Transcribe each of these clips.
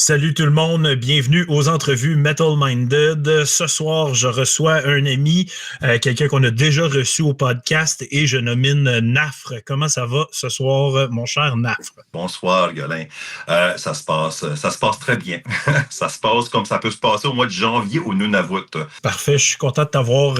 Salut tout le monde, bienvenue aux entrevues Metal Minded. Ce soir, je reçois un ami, quelqu'un qu'on a déjà reçu au podcast et je nomine Nafre. Comment ça va ce soir, mon cher Nafre? Bonsoir, Gueulin. Ça se passe très bien. Ça se passe comme ça peut se passer au mois de janvier au Nunavut. Parfait, je suis content de t'avoir.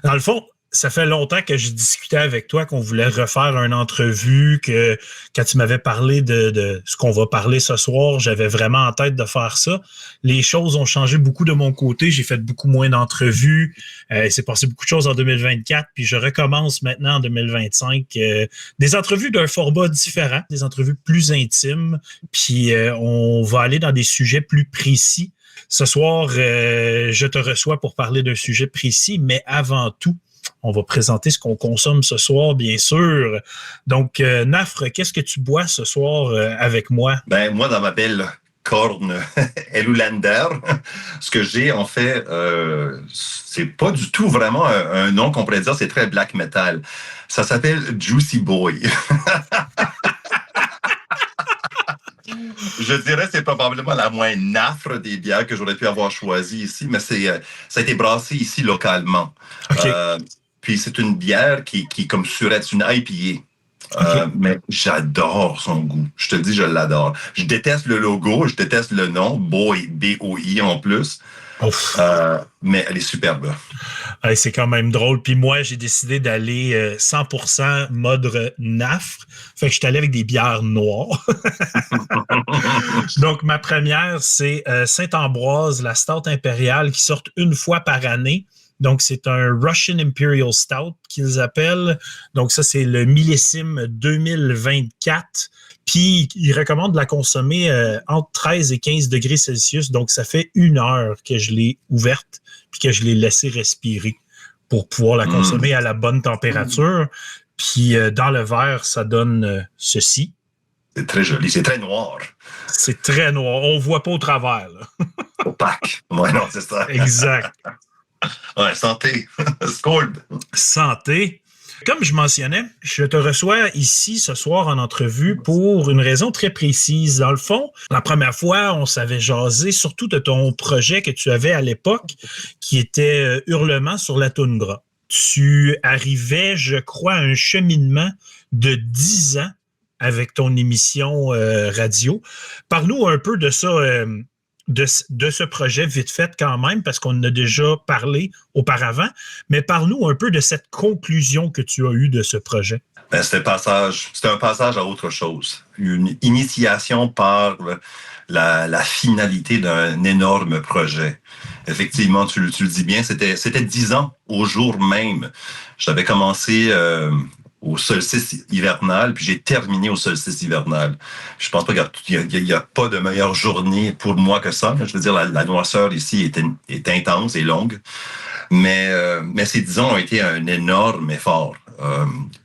Dans le fond, ça fait longtemps que j'ai discuté avec toi qu'on voulait refaire une entrevue, que quand tu m'avais parlé de ce qu'on va parler ce soir, j'avais vraiment en tête de faire ça. Les choses ont changé beaucoup de mon côté. J'ai fait beaucoup moins d'entrevues. Il s'est passé beaucoup de choses en 2024, puis je recommence maintenant en 2025. Des entrevues d'un format différent, des entrevues plus intimes, puis on va aller dans des sujets plus précis. Ce soir, je te reçois pour parler d'un sujet précis, mais avant tout, on va présenter ce qu'on consomme ce soir, bien sûr. Donc, Nafre, qu'est-ce que tu bois ce soir avec moi? Ben, moi, dans ma belle corne Elulander, ce que j'ai, en fait, c'est pas du tout vraiment un nom qu'on pourrait dire, c'est très black metal. Ça s'appelle Juicy Boy. Je dirais que c'est probablement la moins nafre des bières que j'aurais pu avoir choisies ici, mais ça a été brassé ici localement. OK. Puis c'est une bière qui comme surette, c'est une IPA. OK. Mais j'adore son goût. Je te dis, je l'adore. Je déteste le logo, je déteste le nom, Boy, B-O-I en plus. Mais elle est superbe. Ouais, c'est quand même drôle. Puis moi, j'ai décidé d'aller 100% mode nafre. Fait que je suis allé avec des bières noires. Donc, ma première, c'est Saint-Ambroise, la Stout impériale qui sort une fois par année. Donc, c'est un Russian Imperial Stout qu'ils appellent. Donc, ça, c'est le millésime 2024. Puis, ils recommandent de la consommer entre 13 et 15 degrés Celsius. Donc, ça fait 1 heure que je l'ai ouverte puis que je l'ai laissée respirer pour pouvoir la consommer à la bonne température. Puis, dans le verre, ça donne ceci. C'est très joli, c'est très noir. C'est très noir. On voit pas au travers, là. Opaque. Ouais, non, c'est ça. Exact. Ouais, santé. Skål. Santé. Comme je mentionnais, je te reçois ici ce soir en entrevue pour une raison très précise. Dans le fond, la première fois, on s'avait jasé surtout de ton projet que tu avais à l'époque, qui était Hurlement sur la toundra. Tu arrivais, je crois, à un cheminement de 10 ans avec ton émission radio. Parle-nous un peu de ça, de ce projet vite fait quand même, parce qu'on en a déjà parlé auparavant, mais parle-nous un peu de cette conclusion que tu as eue de ce projet. Ben, c'était un passage à autre chose. Une initiation par la finalité d'un énorme projet. Effectivement, tu le dis bien, c'était 10 ans au jour même. J'avais commencé au solstice hivernal, puis j'ai terminé au solstice hivernal. Je pense pas qu'il y a pas de meilleure journée pour moi que ça. Je veux dire, la noirceur ici est intense et longue. Mais ces 10 ans ont été un énorme effort.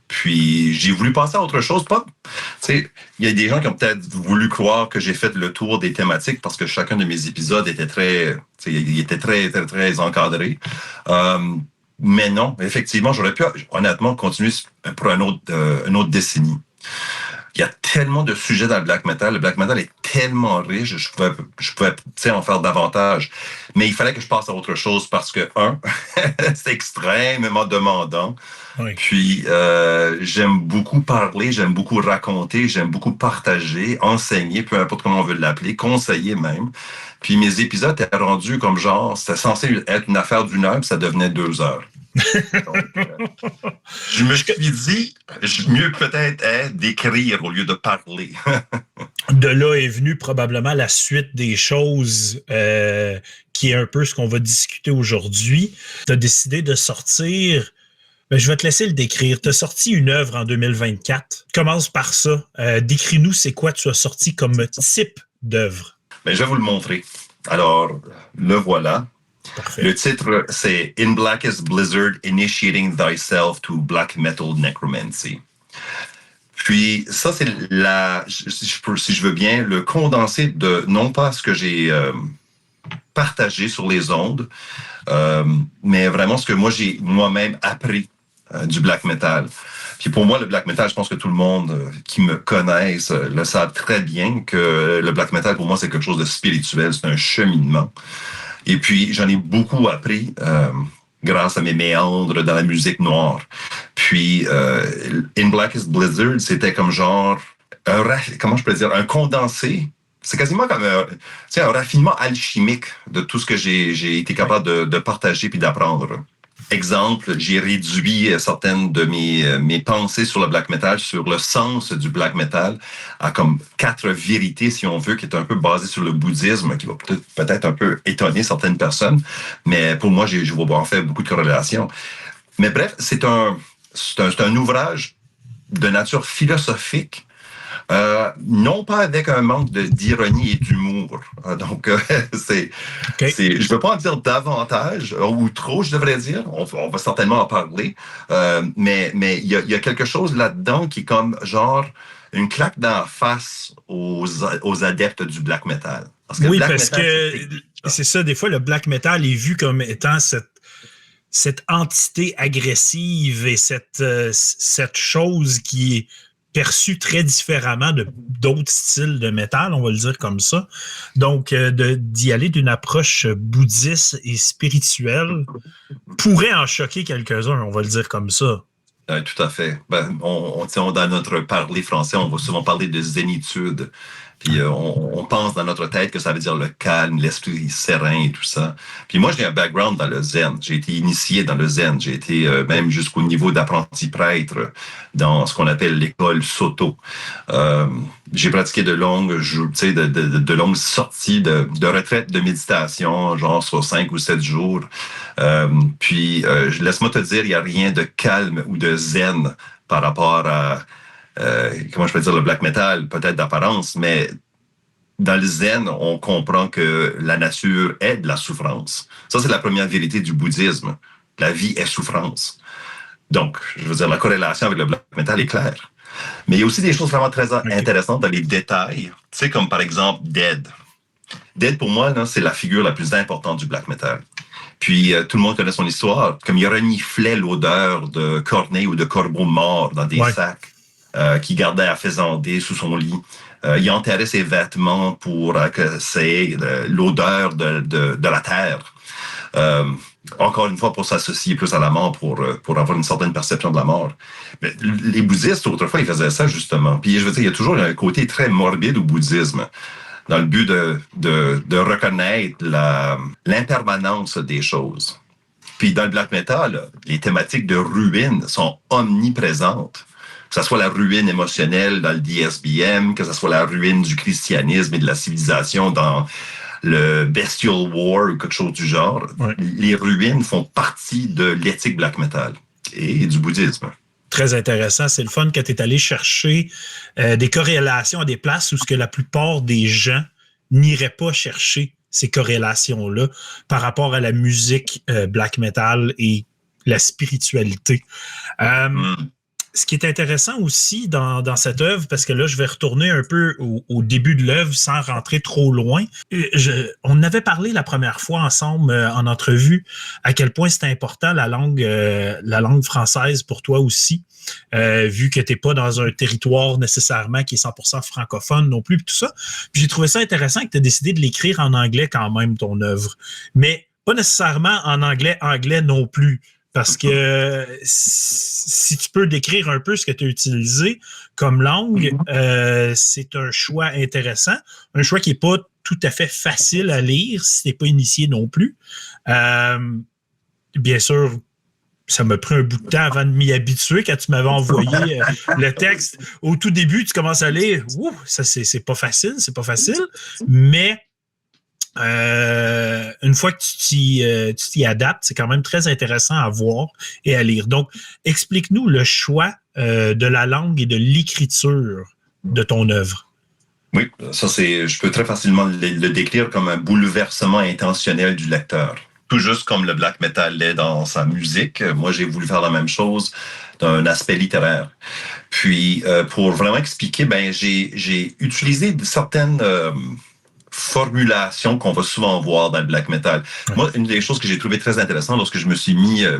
Puis j'ai voulu passer à autre chose. Pas, il y a des gens qui ont peut-être voulu croire que j'ai fait le tour des thématiques parce que chacun de mes épisodes était très encadré. Mais non, effectivement, j'aurais pu honnêtement continuer pour une autre décennie. Il y a tellement de sujets dans le black metal. Le black metal est tellement riche, je pouvais en faire davantage. Mais il fallait que je passe à autre chose parce que, c'est extrêmement demandant. Oui. Puis, j'aime beaucoup parler, j'aime beaucoup raconter, j'aime beaucoup partager, enseigner, peu importe comment on veut l'appeler, conseiller même. Puis mes épisodes étaient rendus comme genre, c'était censé être une affaire d'1 heure, puis ça devenait 2 heures. Donc, je me suis dit, mieux peut-être est d'écrire au lieu de parler. De là est venue probablement la suite des choses qui est un peu ce qu'on va discuter aujourd'hui. Tu as décidé de sortir. Ben, je vais te laisser le décrire. Tu as sorti une œuvre en 2024. Commence par ça. Décris-nous c'est quoi tu as sorti comme type d'œuvre. Ben, je vais vous le montrer. Alors, le voilà. Parfait. Le titre, c'est In Blackest Blizzard, Initiating Thyself to Black Metal Necromancy. Puis ça, c'est si je veux bien, le condensé de, non pas ce que j'ai partagé sur les ondes, mais vraiment ce que moi j'ai moi-même appris du black metal. Puis pour moi, le black metal, je pense que tout le monde qui me connaisse le savent très bien que le black metal, pour moi, c'est quelque chose de spirituel, c'est un cheminement. Et puis, j'en ai beaucoup appris grâce à mes méandres dans la musique noire. Puis, In Blackest Blizzard, c'était comme genre, comment je peux dire, un condensé. C'est quasiment comme un raffinement alchimique de tout ce que j'ai été capable de partager puis d'apprendre. Exemple, j'ai réduit certaines de mes pensées sur le black metal, sur le sens du black metal, à comme 4 vérités, si on veut, qui est un peu basé sur le bouddhisme, qui va peut-être un peu étonner certaines personnes. Mais pour moi, je vois en fait beaucoup de corrélations. Mais bref, c'est un ouvrage de nature philosophique, non pas avec un manque d'ironie et d'humour. Donc, je veux pas en dire davantage, ou trop, je devrais dire. On va certainement en parler. Mais il y a quelque chose là-dedans qui est comme genre une claque dans la face aux adeptes du black metal. Parce que c'est ça, des fois, le black metal est vu comme étant cette entité agressive et cette chose qui est perçu très différemment de d'autres styles de métal, on va le dire comme ça. Donc, d'y aller d'une approche bouddhiste et spirituelle pourrait en choquer quelques-uns, on va le dire comme ça. Tout à fait. Dans notre parler français, on va souvent parler de zénitude. Puis on pense dans notre tête que ça veut dire le calme, l'esprit serein et tout ça. Puis moi, j'ai un background dans le zen. J'ai été initié dans le zen. J'ai été même jusqu'au niveau d'apprenti prêtre dans ce qu'on appelle l'école Soto. J'ai pratiqué de longues sorties de retraite de méditation, genre sur 5 ou 7 jours. Puis laisse-moi te dire, il n'y a rien de calme ou de zen par rapport à comment je peux dire, le black metal, peut-être d'apparence, mais dans le zen, on comprend que la nature est de la souffrance. Ça, c'est la première vérité du bouddhisme. La vie est souffrance. Donc, je veux dire, la corrélation avec le black metal est claire. Mais il y a aussi des choses vraiment très intéressantes dans les détails. Tu sais, comme par exemple Dead. Dead, pour moi, là, c'est la figure la plus importante du black metal. Puis, tout le monde connaît son histoire. Comme il reniflait l'odeur de corneilles ou de corbeaux morts dans des sacs. Qui gardait à faisander sous son lit. Il enterrait ses vêtements pour que c'est l'odeur de la terre. Encore une fois, pour s'associer plus à la mort, pour avoir une certaine perception de la mort. Mais les bouddhistes, autrefois, ils faisaient ça, justement. Puis, je veux dire, il y a toujours un côté très morbide au bouddhisme, dans le but de reconnaître l'impermanence des choses. Puis, dans le black metal, les thématiques de ruine sont omniprésentes. Que ce soit la ruine émotionnelle dans le DSBM, que ce soit la ruine du christianisme et de la civilisation dans le Bestial War ou quelque chose du genre. Ouais. Les ruines font partie de l'éthique black metal et du bouddhisme. Très intéressant. C'est le fun que tu es allé chercher des corrélations à des places où ce que la plupart des gens n'iraient pas chercher ces corrélations-là par rapport à la musique black metal et la spiritualité. Ce qui est intéressant aussi dans cette œuvre, parce que là, je vais retourner un peu au début de l'œuvre sans rentrer trop loin. On avait parlé la première fois ensemble en entrevue à quel point c'était important la langue française pour toi aussi, vu que tu n'es pas dans un territoire nécessairement qui est 100% francophone non plus, tout ça. Puis j'ai trouvé ça intéressant que tu aies décidé de l'écrire en anglais quand même, ton œuvre. Mais pas nécessairement en anglais non plus. Parce que si tu peux décrire un peu ce que tu as utilisé comme langue, c'est un choix intéressant. Un choix qui n'est pas tout à fait facile à lire si tu n'es pas initié non plus. Bien sûr, ça m'a pris un bout de temps avant de m'y habituer. Quand tu m'avais envoyé le texte, au tout début, tu commences à lire. Ouh, ça, c'est pas facile, mais une fois que tu t'y adaptes, c'est quand même très intéressant à voir et à lire. Donc, explique-nous le choix de la langue et de l'écriture de ton œuvre. Oui, ça je peux très facilement le décrire comme un bouleversement intentionnel du lecteur. Tout juste comme le black metal l'est dans sa musique, moi j'ai voulu faire la même chose d'un aspect littéraire. Puis, pour vraiment expliquer, j'ai utilisé certaines formulation qu'on va souvent voir dans le black metal. Ouais. Moi, une des choses que j'ai trouvé très intéressante lorsque je me suis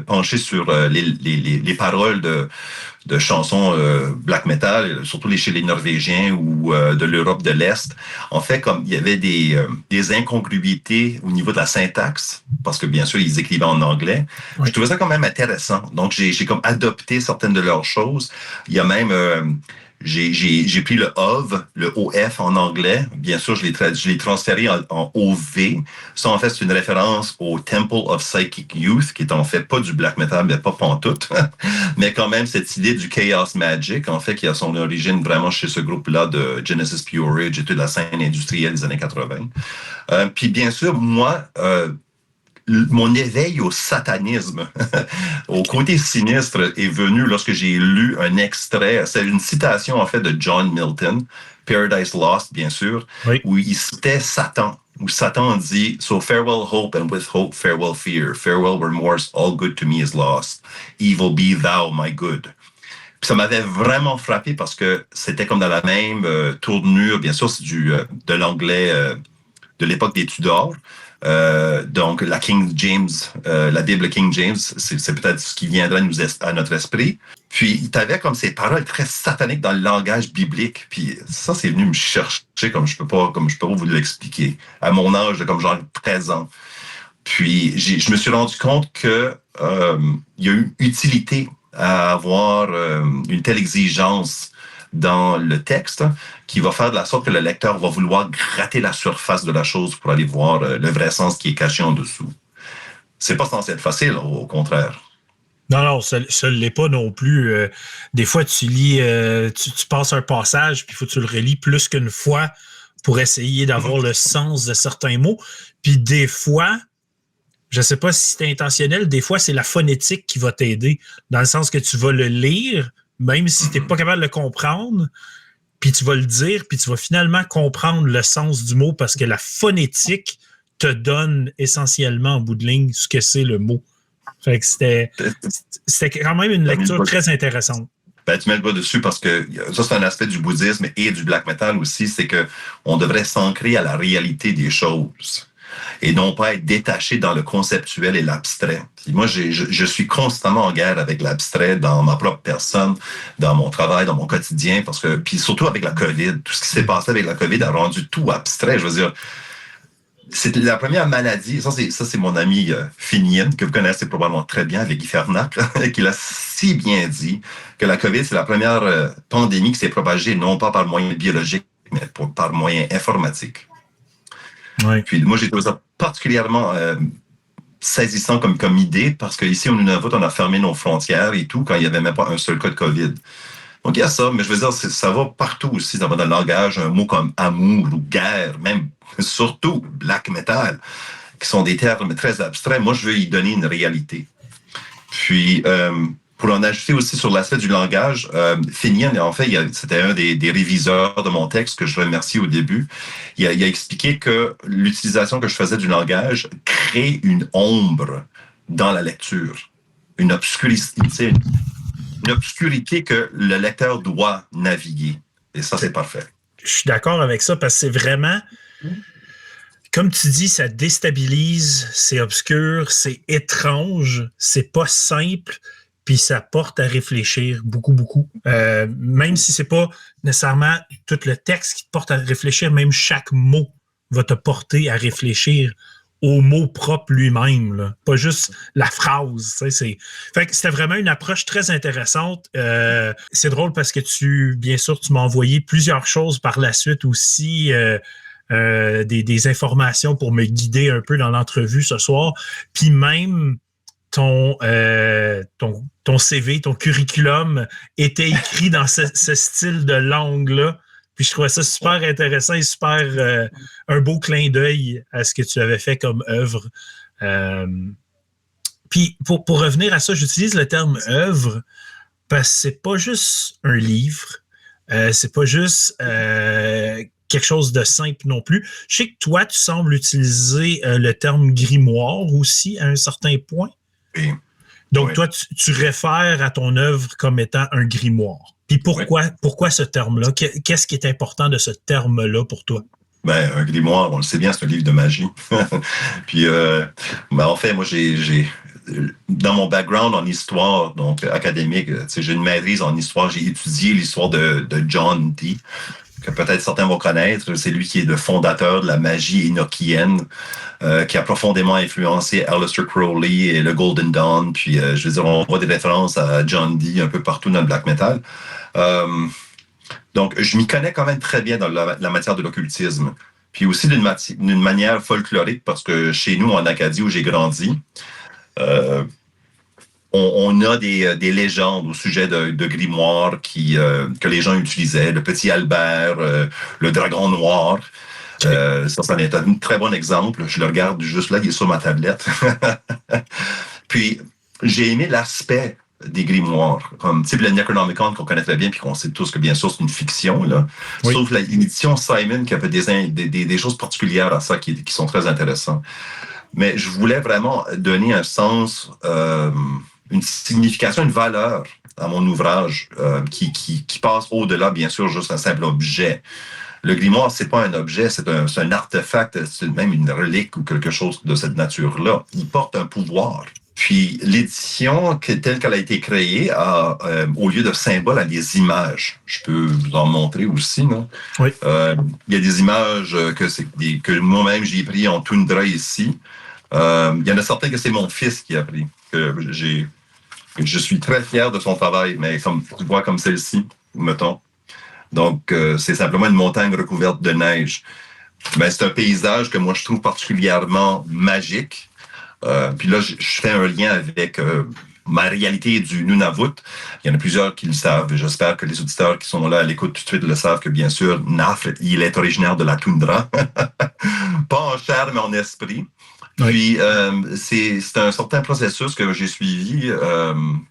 penché sur les paroles de chansons black metal, surtout chez les Norvégiens ou de l'Europe de l'Est, en fait, comme il y avait des incongruités au niveau de la syntaxe, parce que bien sûr, ils écrivaient en anglais. Oui. Je trouvais ça quand même intéressant. Donc, j'ai comme adopté certaines de leurs choses. Il y a même... J'ai pris le OV, le OF en anglais. Bien sûr, je l'ai transféré en OV. Ça, en fait, c'est une référence au Temple of Psychic Youth, qui est en fait pas du black metal, mais pas pantoute. Mais quand même, cette idée du Chaos Magic, en fait, qui a son origine vraiment chez ce groupe-là de Genesis Peerage et toute la scène industrielle des années 80. Puis bien sûr, moi... mon éveil au satanisme, au côté sinistre, est venu lorsque j'ai lu un extrait. C'est une citation, en fait, de John Milton, Paradise Lost, bien sûr, oui. Où il citait Satan, où Satan dit « So farewell hope, and with hope farewell fear. Farewell remorse, all good to me is lost. Evil be thou my good. » Puis ça m'avait vraiment frappé parce que c'était comme dans la même tournure, bien sûr, c'est de l'anglais de l'époque des Tudors. Donc, la King James, la Bible King James, c'est peut-être ce qui viendrait à notre esprit. Puis, tu avais comme ces paroles très sataniques dans le langage biblique. Puis, ça, c'est venu me chercher comme je peux pas vous l'expliquer. À mon âge de comme genre 13 ans. Puis, je me suis rendu compte que il y a eu utilité à avoir une telle exigence dans le texte qui va faire de la sorte que le lecteur va vouloir gratter la surface de la chose pour aller voir le vrai sens qui est caché en dessous. C'est pas censé être facile, au contraire. Non, ça ne l'est pas non plus. Des fois, tu lis, tu passes un passage, puis il faut que tu le relis plus qu'une fois pour essayer d'avoir le sens de certains mots. Puis des fois, je ne sais pas si c'est intentionnel, des fois, c'est la phonétique qui va t'aider, dans le sens que tu vas le lire, même si tu n'es pas capable de le comprendre, puis tu vas le dire, puis tu vas finalement comprendre le sens du mot parce que la phonétique te donne essentiellement, en bout de ligne, ce que c'est le mot. Fait que c'était quand même une lecture très intéressante. Ben, tu mets le doigt dessus parce que ça, c'est un aspect du bouddhisme et du black metal aussi, c'est qu'on devrait s'ancrer à la réalité des choses et non pas être détaché dans le conceptuel et l'abstrait. Puis moi, je suis constamment en guerre avec l'abstrait dans ma propre personne, dans mon travail, dans mon quotidien, parce que puis surtout avec la COVID, tout ce qui s'est passé avec la COVID a rendu tout abstrait. Je veux dire, c'est la première maladie. Ça c'est mon ami Finian, que vous connaissez probablement très bien, avec Guy Fernac, qui l'a si bien dit que la COVID, c'est la première pandémie qui s'est propagée non pas par moyen biologique, mais par moyen informatique. Ouais. Puis moi, j'ai trouvé ça particulièrement saisissant comme idée parce qu'ici, au Nunavut, on a fermé nos frontières et tout quand il n'y avait même pas un seul cas de COVID. Donc, il y a ça, mais je veux dire, ça va partout aussi. Ça va dans le langage, un mot comme amour ou guerre, même surtout black metal, qui sont des termes très abstraits. Moi, je veux y donner une réalité. Puis, pour en ajouter aussi sur l'aspect du langage, Finian, en fait, c'était un des réviseurs de mon texte que je remercie au début. Il a expliqué que l'utilisation que je faisais du langage crée une ombre dans la lecture, une obscurité que le lecteur doit naviguer. Et ça, c'est parfait. Je suis d'accord avec ça parce que c'est vraiment, comme tu dis, ça déstabilise, c'est obscur, c'est étrange, c'est pas simple. Puis ça porte à réfléchir beaucoup, beaucoup. Même si c'est pas nécessairement tout le texte qui te porte à réfléchir, même chaque mot va te porter à réfléchir au mot propre lui-même, là. Pas juste la phrase. Fait que c'était vraiment une approche très intéressante. C'est drôle parce que bien sûr, tu m'as envoyé plusieurs choses par la suite aussi, des informations pour me guider un peu dans l'entrevue ce soir. Puis même ton CV, ton curriculum était écrit dans ce style de langue-là. Puis je trouvais ça super intéressant et super un beau clin d'œil à ce que tu avais fait comme œuvre. Puis pour revenir à ça, j'utilise le terme œuvre parce que c'est pas juste un livre, c'est pas juste quelque chose de simple non plus. Je sais que toi, tu sembles utiliser le terme grimoire aussi à un certain point. Oui. Donc, toi, tu réfères à ton œuvre comme étant un grimoire. Puis pourquoi ce terme-là? Qu'est-ce qui est important de ce terme-là pour toi? Ben, un grimoire, on le sait bien, c'est un livre de magie. Puis, en fait, moi, j'ai dans mon background en histoire, donc académique, j'ai une maîtrise en histoire. J'ai étudié l'histoire de John Dee, que peut-être certains vont connaître. C'est lui qui est le fondateur de la magie énochienne, qui a profondément influencé Aleister Crowley et le Golden Dawn. Puis, je veux dire, on voit des références à John Dee un peu partout dans le black metal. Donc, je m'y connais quand même très bien dans la matière de l'occultisme. Puis aussi d'une manière folklorique, parce que chez nous, en Acadie, où j'ai grandi, on a des légendes au sujet de grimoires que les gens utilisaient. Le petit Albert, le dragon noir. Ça en est un très bon exemple. Je le regarde juste là, il est sur ma tablette. Puis, j'ai aimé l'aspect des grimoires, comme type le Necronomicon qu'on connaît très bien, puis qu'on sait tous que bien sûr c'est une fiction, là. Oui. Sauf l'édition Simon qui a fait des choses particulières à ça qui sont très intéressantes. Mais je voulais vraiment donner un sens, une signification, une valeur à mon ouvrage qui passe au-delà, bien sûr, juste un simple objet. Le grimoire, c'est pas un objet, c'est un artefact, c'est même une relique ou quelque chose de cette nature-là. Il porte un pouvoir. Puis l'édition, telle qu'elle a été créée, au lieu de symboles, a des images. Je peux vous en montrer aussi, non? Oui. Il y a des images que moi-même j'ai pris en toundra ici. Il y en a certains que c'est mon fils qui a pris. Je suis très fier de son travail, mais comme tu vois comme celle-ci, mettons. Donc, c'est simplement une montagne recouverte de neige. Ben, c'est un paysage que moi, je trouve particulièrement magique. Puis là, je fais un lien avec ma réalité du Nunavut. Il y en a plusieurs qui le savent. J'espère que les auditeurs qui sont là à l'écoute tout de suite le savent que, bien sûr, Naf, il est originaire de la toundra. Pas en chair, mais en esprit. Oui. Puis, c'est un certain processus que j'ai suivi,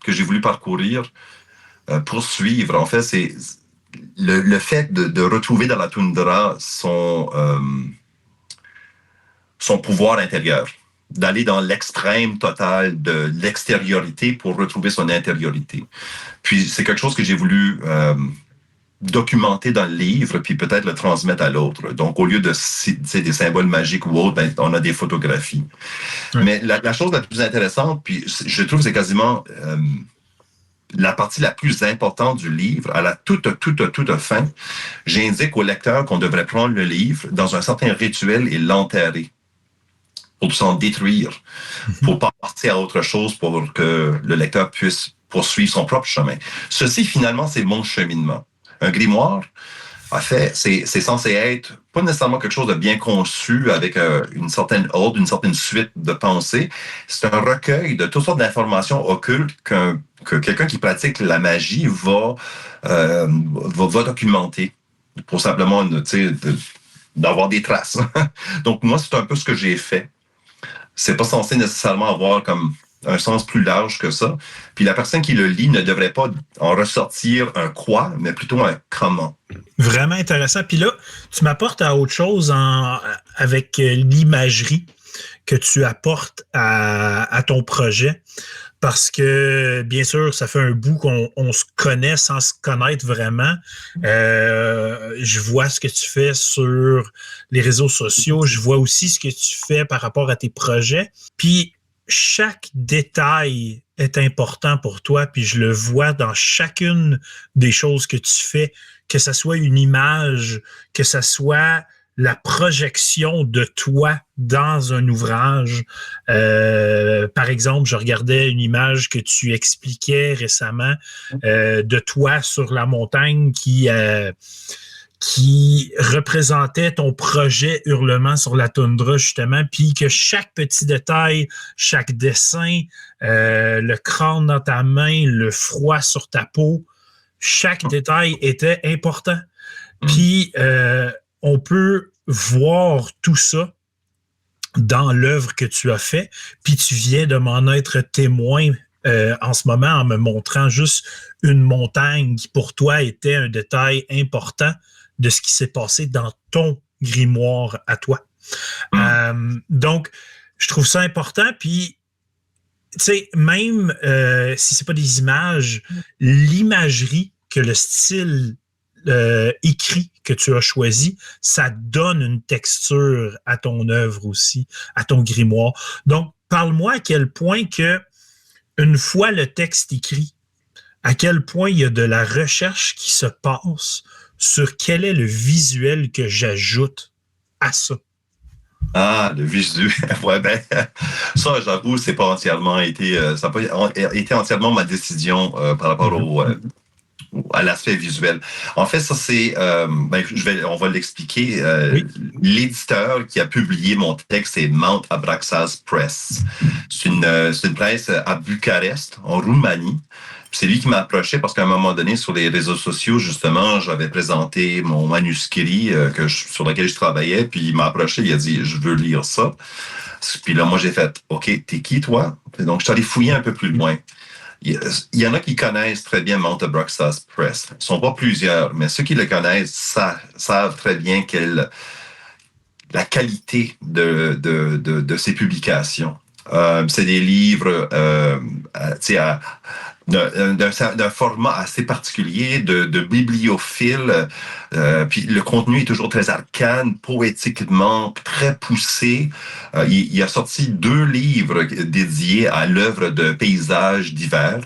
que j'ai voulu parcourir, poursuivre. En fait, c'est le fait de retrouver dans la toundra son pouvoir intérieur, d'aller dans l'extrême total de l'extériorité pour retrouver son intériorité. Puis, c'est quelque chose que j'ai voulu documenter dans le livre, puis peut-être le transmettre à l'autre. Donc, au lieu de des symboles magiques ou autres, ben, on a des photographies. Oui. Mais la chose la plus intéressante, puis je trouve que c'est quasiment la partie la plus importante du livre, à la toute fin, j'indique au lecteur qu'on devrait prendre le livre dans un certain rituel et l'enterrer pour s'en détruire, pour passer à autre chose, pour que le lecteur puisse poursuivre son propre chemin. Ceci, finalement, c'est mon cheminement. Un grimoire, en fait, c'est censé être pas nécessairement quelque chose de bien conçu avec une certaine ordre, une certaine suite de pensées. C'est un recueil de toutes sortes d'informations occultes que quelqu'un qui pratique la magie va documenter pour simplement, d'avoir des traces. Donc, moi, c'est un peu ce que j'ai fait. C'est pas censé nécessairement avoir comme un sens plus large que ça. Puis la personne qui le lit ne devrait pas en ressortir un quoi, mais plutôt un comment. Vraiment intéressant. Puis là, tu m'apportes à autre chose avec l'imagerie que tu apportes à ton projet. Parce que, bien sûr, ça fait un bout qu'on se connaît sans se connaître vraiment. Je vois ce que tu fais sur les réseaux sociaux. Je vois aussi ce que tu fais par rapport à tes projets. Puis, chaque détail est important pour toi. Puis, je le vois dans chacune des choses que tu fais, que ça soit une image, que ça soit la projection de toi dans un ouvrage. Par exemple, je regardais une image que tu expliquais récemment de toi sur la montagne qui représentait ton projet Hurlement sur la toundra, justement, puis que chaque petit détail, chaque dessin, le crâne dans ta main, le froid sur ta peau, chaque détail était important. Puis, on peut voir tout ça dans l'œuvre que tu as fait, puis tu viens de m'en être témoin en ce moment en me montrant juste une montagne qui pour toi était un détail important de ce qui s'est passé dans ton grimoire à toi. Donc, je trouve ça important, puis tu sais, même si c'est pas des images, l'imagerie que le style écrit que tu as choisi, ça donne une texture à ton œuvre aussi, à ton grimoire. Donc, parle-moi à quel point que, une fois le texte écrit, à quel point il y a de la recherche qui se passe sur quel est le visuel que j'ajoute à ça. Ah, le visuel. Ouais, ben, ça, j'avoue, c'est pas entièrement été, ça n'a pas été entièrement ma décision par rapport à l'aspect visuel. En fait, ça c'est, on va l'expliquer. Oui. L'éditeur qui a publié mon texte, c'est Mount Abraxas Press. C'est une presse à Bucarest, en Roumanie. C'est lui qui m'a approché parce qu'à un moment donné, sur les réseaux sociaux, justement, j'avais présenté mon manuscrit sur lequel je travaillais, puis il m'a approché, il a dit « Je veux lire ça ». Puis là, moi, j'ai fait « OK, t'es qui, toi? » Donc, je suis allé fouiller un peu plus loin. Il y en a qui connaissent très bien Mount Abraxas Press. Ils ne sont pas plusieurs, mais ceux qui le connaissent savent très bien la qualité de ses publications. C'est des livres d'un format assez particulier, de bibliophile. Puis le contenu est toujours très arcane, poétiquement très poussé. Il a sorti 2 livres dédiés à l'œuvre de paysages d'hiver,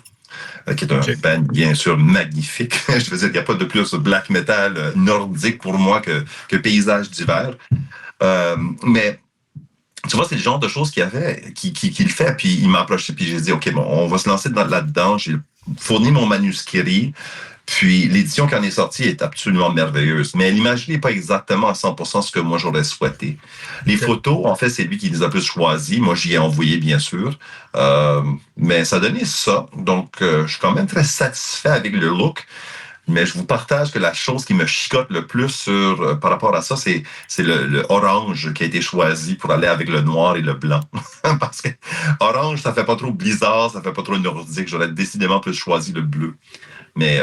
qui est un band bien sûr magnifique. Je veux dire, il n'y a pas de plus black metal nordique pour moi que paysages d'hiver. Mais tu vois, c'est le genre de choses qu'il le fait. Puis il m'a approché, puis j'ai dit, OK, bon, on va se lancer là-dedans. J'ai fourni mon manuscrit. Puis l'édition qui en est sortie est absolument merveilleuse. Mais l'image n'est pas exactement à 100% ce que moi j'aurais souhaité. Les photos, en fait, c'est lui qui les a plus choisies. Moi, j'y ai envoyé, bien sûr. Mais ça donnait ça. Donc, je suis quand même très satisfait avec le look. Mais je vous partage que la chose qui me chicote le plus par rapport à ça, c'est le orange qui a été choisi pour aller avec le noir et le blanc. Parce que orange, ça fait pas trop blizzard, ça fait pas trop nordique. J'aurais décidément plus choisi le bleu. Mais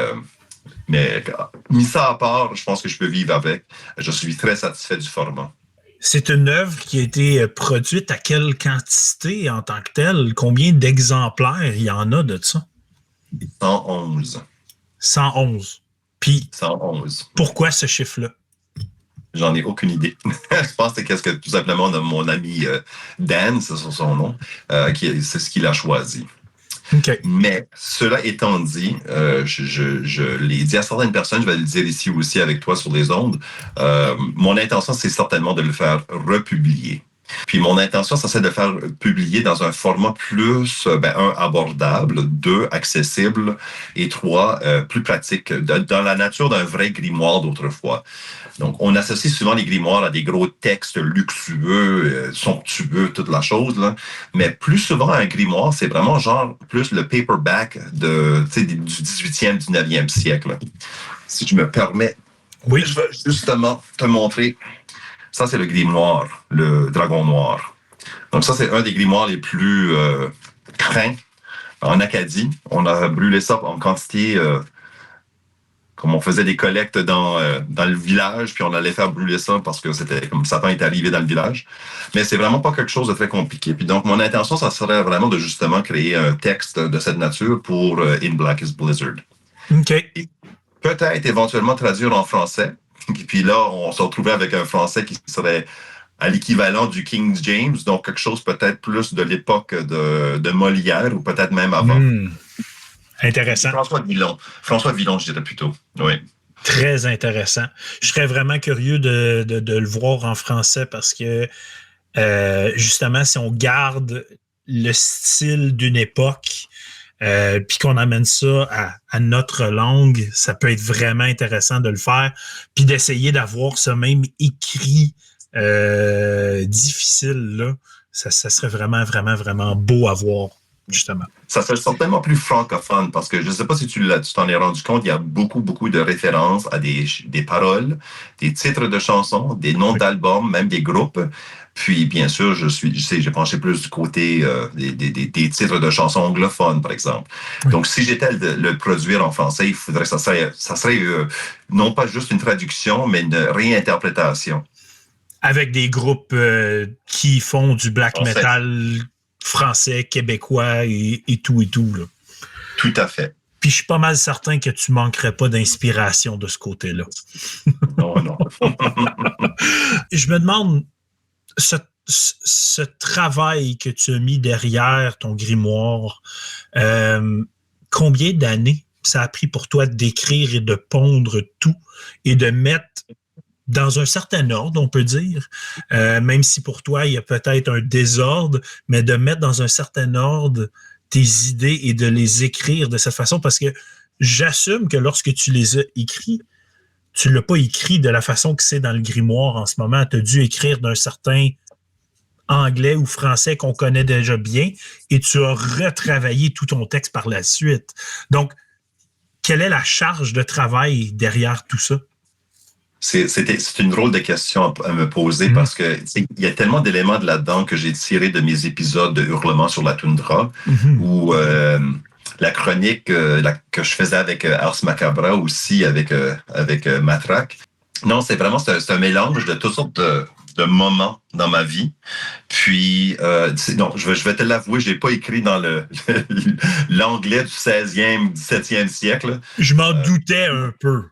mis ça à part, je pense que je peux vivre avec. Je suis très satisfait du format. C'est une œuvre qui a été produite à quelle quantité en tant que telle? Combien d'exemplaires il y en a de ça? 111. 111. Puis, 111. Pourquoi ce chiffre-là? J'en ai aucune idée. Je pense que c'est tout simplement de mon ami Dan, c'est son nom, c'est ce qu'il a choisi. Okay. Mais cela étant dit, je l'ai dit à certaines personnes, je vais le dire ici aussi avec toi sur les ondes, mon intention, c'est certainement de le faire republier. Puis mon intention, ça c'est de faire publier dans un format plus, 1, abordable, 2, accessible, et 3, plus pratique, dans la nature d'un vrai grimoire d'autrefois. Donc, on associe souvent les grimoires à des gros textes luxueux, somptueux, toute la chose, là. Mais plus souvent, un grimoire, c'est vraiment genre plus le paperback du 18e, 19e siècle. Si je me permets, oui. Je vais justement te montrer. Ça, c'est le grimoire, le dragon noir. Donc ça, c'est un des grimoires les plus craints en Acadie. On a brûlé ça en quantité, comme on faisait des collectes dans le village, puis on allait faire brûler ça parce que c'était comme Satan est arrivé dans le village. Mais c'est vraiment pas quelque chose de très compliqué. Puis donc, mon intention, ça serait vraiment de justement créer un texte de cette nature pour In Blackest Blizzard. OK. Et peut-être éventuellement traduire en français. Et puis là, on se retrouvait avec un français qui serait à l'équivalent du King James, donc quelque chose peut-être plus de l'époque de Molière ou peut-être même avant. Intéressant. François Villon, je dirais plutôt. Oui. Très intéressant. Je serais vraiment curieux de le voir en français parce que justement, si on garde le style d'une époque, puis qu'on amène ça à notre langue, ça peut être vraiment intéressant de le faire, puis d'essayer d'avoir ce même écrit difficile là, ça serait vraiment, vraiment, vraiment beau à voir, justement. Ça serait certainement plus francophone parce que je ne sais pas si tu t'en es rendu compte, il y a beaucoup, beaucoup de références à des paroles, des titres de chansons, des noms d'albums, même des groupes. Puis, bien sûr, j'ai penché plus du côté des titres de chansons anglophones, par exemple. Oui. Donc, si j'étais le produire en français, il faudrait que ça serait non pas juste une traduction, mais une réinterprétation. Avec des groupes qui font du black metal français, québécois et tout. Là. Tout à fait. Puis je suis pas mal certain que tu manquerais pas d'inspiration de ce côté-là. Non. Je me demande, ce travail que tu as mis derrière ton grimoire, combien d'années ça a pris pour toi d'écrire et de pondre tout et de mettre dans un certain ordre, on peut dire, même si pour toi, il y a peut-être un désordre, mais de mettre dans un certain ordre tes idées et de les écrire de cette façon, parce que j'assume que lorsque tu les as écrits, tu ne l'as pas écrit de la façon que c'est dans le grimoire en ce moment. Tu as dû écrire d'un certain anglais ou français qu'on connaît déjà bien et tu as retravaillé tout ton texte par la suite. Donc, quelle est la charge de travail derrière tout ça? C'est une drôle de question à me poser parce que il y a tellement d'éléments de là-dedans que j'ai tiré de mes épisodes de Hurlement sur la toundra ou la chronique que je faisais avec Ars Macabra aussi avec Matraque. Non, c'est un mélange de toutes sortes de moments dans ma vie. Puis, non, je vais te l'avouer, j'ai pas écrit dans l'anglais du 16e, 17e siècle. Je m'en doutais un peu.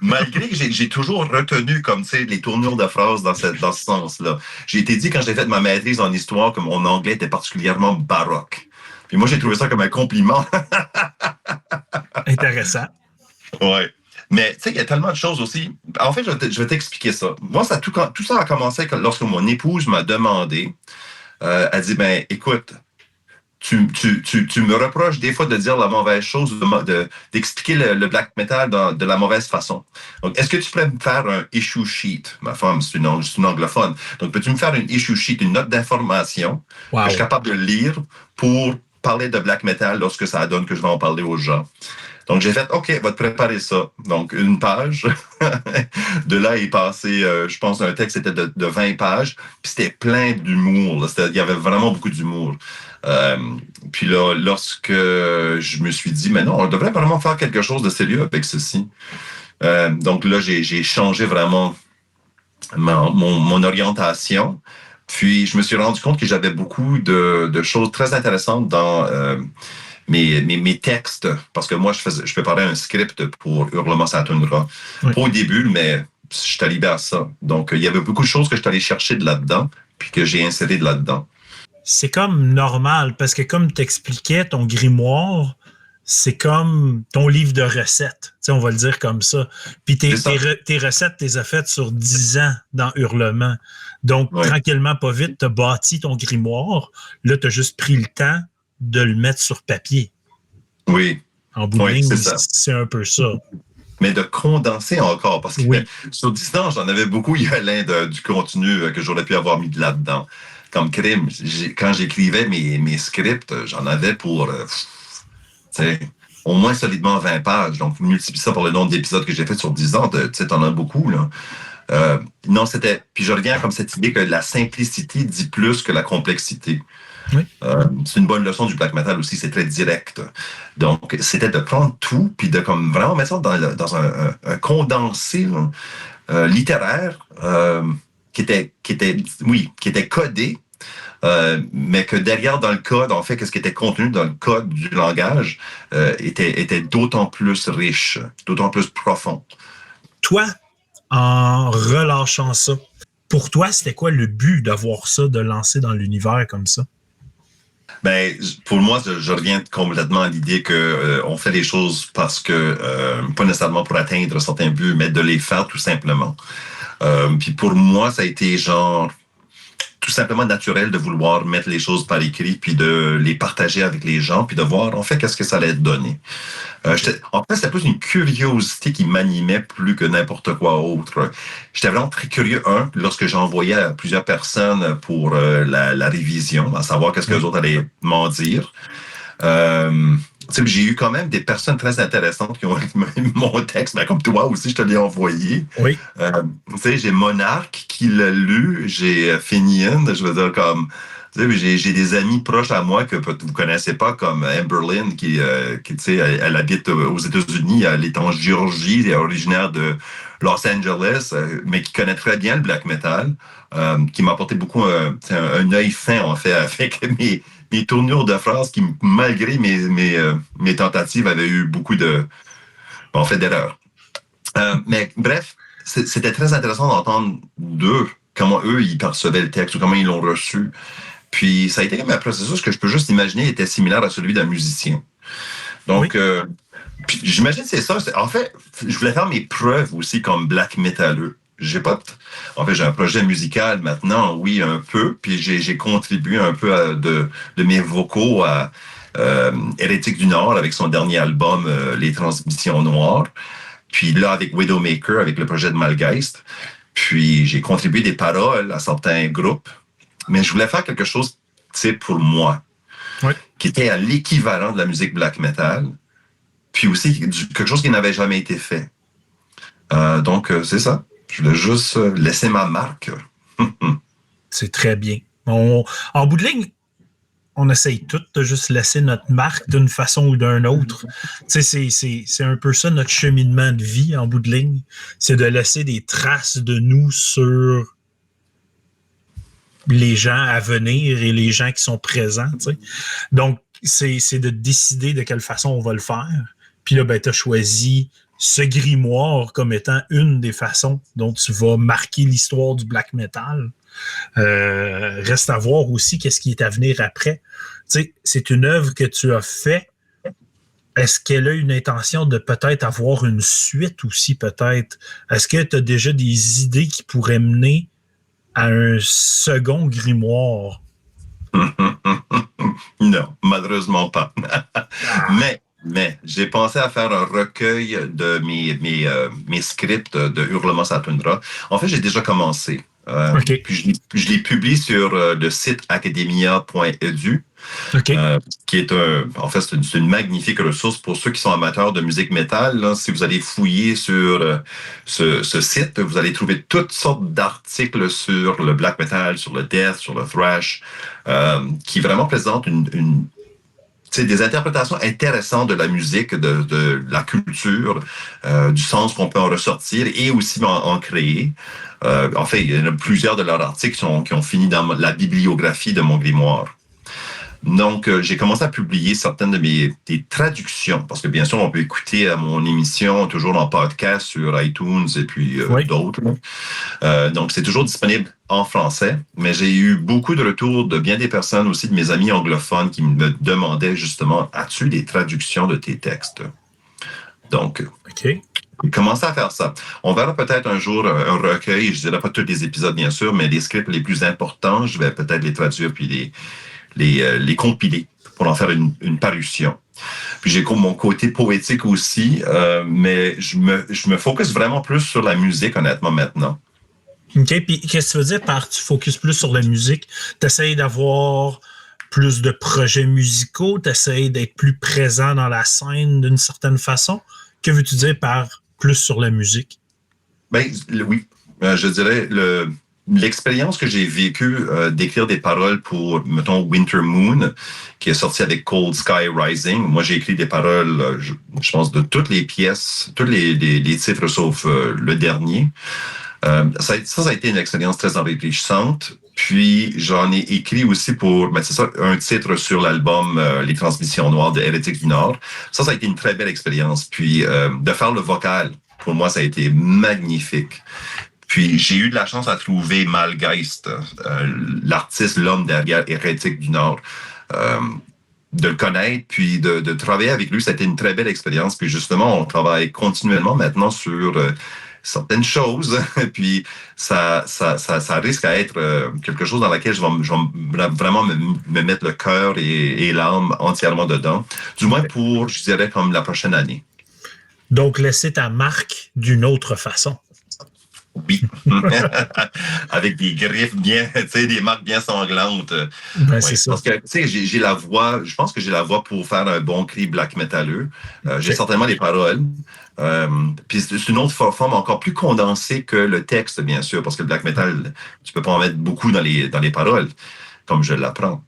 Malgré que j'ai toujours retenu comme les tournures de phrases dans ce sens-là. J'ai été dit quand j'ai fait ma maîtrise en histoire que mon anglais était particulièrement baroque. Puis moi, j'ai trouvé ça comme un compliment. Intéressant. Ouais. Mais tu sais, il y a tellement de choses aussi. En fait, je vais t'expliquer ça. Moi, tout ça a commencé lorsque mon épouse m'a demandé, elle dit, ben écoute, tu me reproches des fois de dire la mauvaise chose, d'expliquer le black metal de la mauvaise façon. Donc, est-ce que tu pourrais me faire un issue sheet? Ma femme, c'est une anglophone. Donc, peux-tu me faire une issue sheet, une note d'information que je suis capable de lire pour parler de black metal lorsque ça donne que je vais en parler aux gens? Donc, j'ai fait, OK, va te préparer ça. Donc, une page. De là, il est passé, je pense, un texte était de 20 pages. Puis c'était plein d'humour. Il y avait vraiment beaucoup d'humour. Puis là, lorsque je me suis dit, mais non, on devrait vraiment faire quelque chose de sérieux avec ceci. Donc là, j'ai changé vraiment mon orientation. Puis, je me suis rendu compte que j'avais beaucoup de choses très intéressantes dans mes textes, parce que moi, je préparais un script pour Hurlement sur la toundra. Oui. Pas au début, mais je suis arrivé à ça. Donc, il y avait beaucoup de choses que je suis allé chercher de là-dedans, puis que j'ai inséré de là-dedans. C'est comme normal, parce que comme tu expliquais, ton grimoire, c'est comme ton livre de recettes, on va le dire comme ça. Puis tes recettes, tu les as faites sur 10 ans dans Hurlement. Donc, tranquillement, pas vite, tu as bâti ton grimoire. Là, tu as juste pris le temps de le mettre sur papier. Oui. En bout de ligne, c'est un peu ça. Mais de condenser encore, parce que sur 10 ans, j'en avais beaucoup, il y avait du contenu que j'aurais pu avoir mis de là-dedans. Comme crime, quand j'écrivais mes scripts, j'en avais pour au moins solidement 20 pages. Donc, multiplie ça par le nombre d'épisodes que j'ai fait sur 10 ans, t'en as beaucoup, là. Non, puis je reviens comme cette idée que la simplicité dit plus que la complexité. Oui. C'est une bonne leçon du black metal aussi, c'est très direct. Donc, c'était de prendre tout, puis de comme vraiment mettre ça dans un condensé littéraire qui était codé, mais que derrière, dans le code, en fait, qu'est-ce qui était contenu dans le code du langage était d'autant plus riche, d'autant plus profond. Toi, en relâchant ça, pour toi, c'était quoi le but d'avoir ça, de lancer dans l'univers comme ça? Ben, pour moi, je reviens complètement à l'idée que on fait les choses parce que pas nécessairement pour atteindre certains buts, mais de les faire tout simplement. Puis pour moi, ça a été genre tout simplement naturel de vouloir mettre les choses par écrit, puis de les partager avec les gens, puis de voir en fait qu'est-ce que ça allait donner. En fait, c'était plus une curiosité qui m'animait plus que n'importe quoi autre. J'étais vraiment très curieux, lorsque j'envoyais à plusieurs personnes pour la révision, à savoir qu'est-ce que les autres allaient m'en dire. J'ai eu quand même des personnes très intéressantes qui ont lu mon texte, mais comme toi aussi, je te l'ai envoyé. Oui. J'ai Monarque qui l'a lu, j'ai Finian, je veux dire comme... J'ai des amis proches à moi que vous connaissez pas, comme Amberlynn, qui elle habite aux États-Unis, elle est en Géorgie, elle est originaire de Los Angeles, mais qui connaît très bien le black metal, qui m'a apporté beaucoup un œil fin, en fait, avec mes mes tournures de phrases qui, malgré mes tentatives, avaient eu beaucoup d'erreurs. Mais bref, c'était très intéressant d'entendre d'eux, comment eux, ils percevaient le texte ou comment ils l'ont reçu. Puis ça a été un processus que je peux juste imaginer était similaire à celui d'un musicien. Donc, puis j'imagine que c'est ça. En fait, je voulais faire mes preuves aussi comme black métalleux. J'ai un projet musical maintenant, oui, un peu, puis j'ai contribué un peu de mes vocaux à Hérétique du Nord avec son dernier album, Les Transmissions Noires. Puis là, avec Widowmaker, avec le projet de Malgeist. Puis j'ai contribué des paroles à certains groupes. Mais je voulais faire quelque chose, pour moi, qui était à l'équivalent de la musique black metal. Puis aussi quelque chose qui n'avait jamais été fait. Donc, c'est ça. Je voulais juste laisser ma marque. C'est très bien. En bout de ligne, on essaye tous de juste laisser notre marque d'une façon ou d'une autre. C'est un peu ça notre cheminement de vie en bout de ligne. C'est de laisser des traces de nous sur les gens à venir et les gens qui sont présents. T'sais. Donc, c'est de décider de quelle façon on va le faire. Puis là, tu as choisi ce grimoire comme étant une des façons dont tu vas marquer l'histoire du black metal. Reste à voir aussi qu'est-ce qui est à venir après. T'sais, c'est une œuvre que tu as fait. Est-ce qu'elle a une intention de peut-être avoir une suite aussi, peut-être? Est-ce que tu as déjà des idées qui pourraient mener à un second grimoire? Non, malheureusement pas. Mais j'ai pensé à faire un recueil de mes scripts de Hurlement Satundra. En fait, j'ai déjà commencé. Puis je les publie sur le site academia.edu, qui est c'est une magnifique ressource pour ceux qui sont amateurs de musique métal. Là, si vous allez fouiller sur ce site, vous allez trouver toutes sortes d'articles sur le black metal, sur le death, sur le thrash, qui vraiment présentent des interprétations intéressantes de la musique, de la culture, du sens qu'on peut en ressortir et aussi en créer. En fait, il y en a plusieurs de leurs articles qui ont fini dans la bibliographie de mon grimoire. Donc, j'ai commencé à publier certaines de des traductions, parce que bien sûr, on peut écouter mon émission toujours en podcast sur iTunes et puis d'autres. Donc, c'est toujours disponible en français, mais j'ai eu beaucoup de retours de bien des personnes, aussi de mes amis anglophones, qui me demandaient justement, as-tu des traductions de tes textes? Donc, j'ai commencé à faire ça. On verra peut-être un jour un recueil, je dirais pas tous les épisodes, bien sûr, mais les scripts les plus importants, je vais peut-être les traduire puis les compiler pour en faire une parution. Puis j'ai mon côté poétique aussi, mais je me focus vraiment plus sur la musique, honnêtement, maintenant. OK, puis qu'est-ce que tu veux dire par tu focuses plus sur la musique? Tu essaies d'avoir plus de projets musicaux? Tu essaies d'être plus présent dans la scène d'une certaine façon? Que veux-tu dire par plus sur la musique? Ben oui, je dirais l'expérience que j'ai vécue d'écrire des paroles pour, mettons, Winter Moon, qui est sorti avec Cold Sky Rising. Moi, j'ai écrit des paroles, je pense, de toutes les pièces, tous les titres sauf le dernier. Ça a été une expérience très enrichissante. Puis, j'en ai écrit aussi un titre sur l'album Les Transmissions Noires de Hérétique du Nord. Ça a été une très belle expérience. Puis, de faire le vocal, pour moi, ça a été magnifique. Puis, j'ai eu de la chance à trouver Malgeist, l'artiste, l'homme derrière Hérétique du Nord. De le connaître, puis de travailler avec lui, ça a été une très belle expérience. Puis, justement, on travaille continuellement maintenant sur certaines choses, puis ça risque à être quelque chose dans laquelle je vais vraiment me mettre le cœur et l'âme entièrement dedans, du moins pour, je dirais, comme la prochaine année. Donc, laisser ta marque d'une autre façon. Oui, avec des griffes bien, des marques bien sanglantes. C'est ça. Parce que, j'ai la voix, je pense que j'ai la voix pour faire un bon cri black métalleux. J'ai certainement les paroles. Puis c'est une autre forme encore plus condensée que le texte, bien sûr, parce que le black metal, tu peux pas en mettre beaucoup dans les paroles, comme je l'apprends.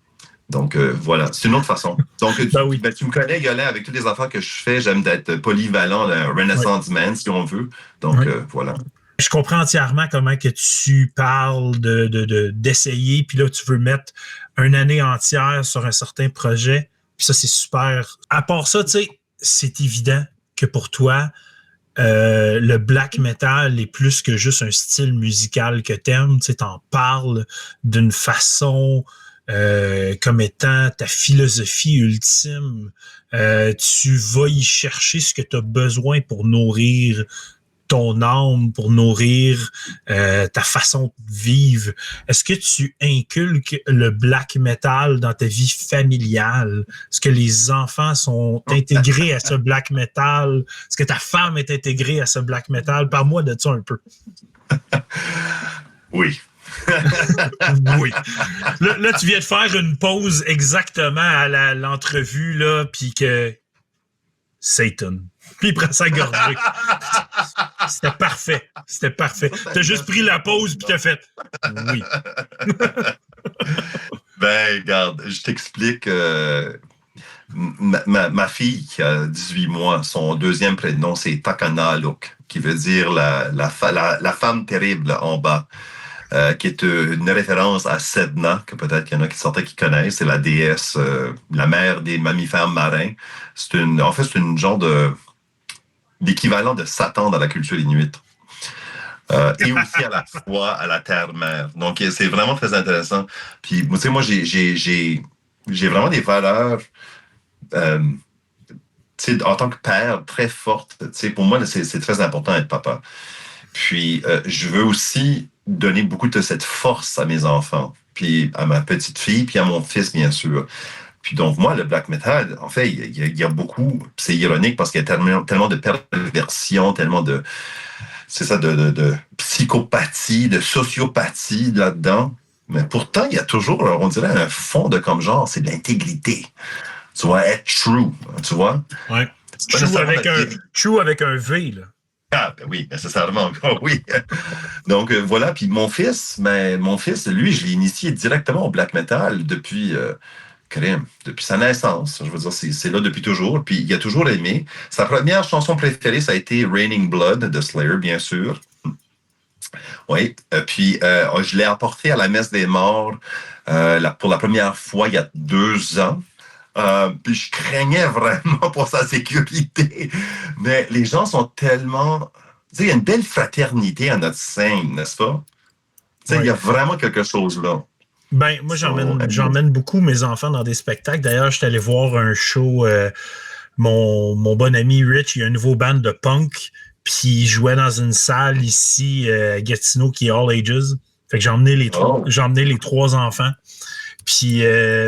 Donc, voilà, c'est une autre façon. Donc, tu me connais, Yolin, avec toutes les affaires que je fais, j'aime d'être polyvalent, un Renaissance man, si on veut. Donc, voilà. Je comprends entièrement comment que tu parles d'essayer, puis là, tu veux mettre une année entière sur un certain projet, puis ça, c'est super. À part ça, tu sais, c'est évident que pour toi, le black metal est plus que juste un style musical que t'aimes. Tu sais, t'en parles d'une façon comme étant ta philosophie ultime. Tu vas y chercher ce que tu as besoin pour nourrir ton âme, pour nourrir ta façon de vivre. Est-ce que tu inculques le black metal dans ta vie familiale? Est-ce que les enfants sont intégrés à ce black metal? Est-ce que ta femme est intégrée à ce black metal? Parle-moi de ça un peu. Oui. Oui. Là, tu viens de faire une pause exactement à l'entrevue, là, puis que Satan. Puis il prend sa gorgée. C'était parfait. C'était parfait. T'as juste pris la pause puis t'as fait oui. Ben, regarde, je t'explique. Ma fille qui a 18 mois, son deuxième prénom, c'est Takanaluk, qui veut dire la femme terrible en bas. Qui est une référence à Sedna, que peut-être qu'il y en a qui connaissent. C'est la déesse, la mère des mammifères marins. C'est une genre d'équivalent de Satan dans la culture inuite. Et aussi à la fois à la terre-mère. Donc, c'est vraiment très intéressant. Puis, tu sais, moi, j'ai vraiment des valeurs, tu sais, en tant que père, très fortes. Tu sais, pour moi, c'est très important d'être papa. Puis, je veux aussi donner beaucoup de cette force à mes enfants, puis à ma petite fille, puis à mon fils, bien sûr. Puis donc, moi, le black metal, en fait, il y a beaucoup, c'est ironique parce qu'il y a tellement de perversion, tellement de, c'est ça, de psychopathie, de sociopathie là-dedans. Mais pourtant, il y a toujours, on dirait, un fond de comme genre, c'est de l'intégrité. Tu vois, être true, tu vois? Ouais. True avec un V, là. Ah, ben oui, nécessairement, oui. Donc, voilà. Puis mon fils, lui, je l'ai initié directement au black metal depuis sa naissance. Je veux dire, c'est là depuis toujours. Puis il a toujours aimé. Sa première chanson préférée, ça a été Raining Blood de Slayer, bien sûr. Oui. Puis je l'ai apporté à la messe des morts pour la première fois il y a 2 ans. Puis je craignais vraiment pour sa sécurité. Mais les gens sont tellement... Tu sais, il y a une belle fraternité à notre scène, n'est-ce pas? Tu sais, il y a vraiment quelque chose là. Ben, moi, j'emmène beaucoup mes enfants dans des spectacles. D'ailleurs, je suis allé voir un show. Mon bon ami Rich, il y a un nouveau band de punk. Puis il jouait dans une salle ici à Gatineau qui est All Ages. Fait que j'ai emmené les 3 enfants. Puis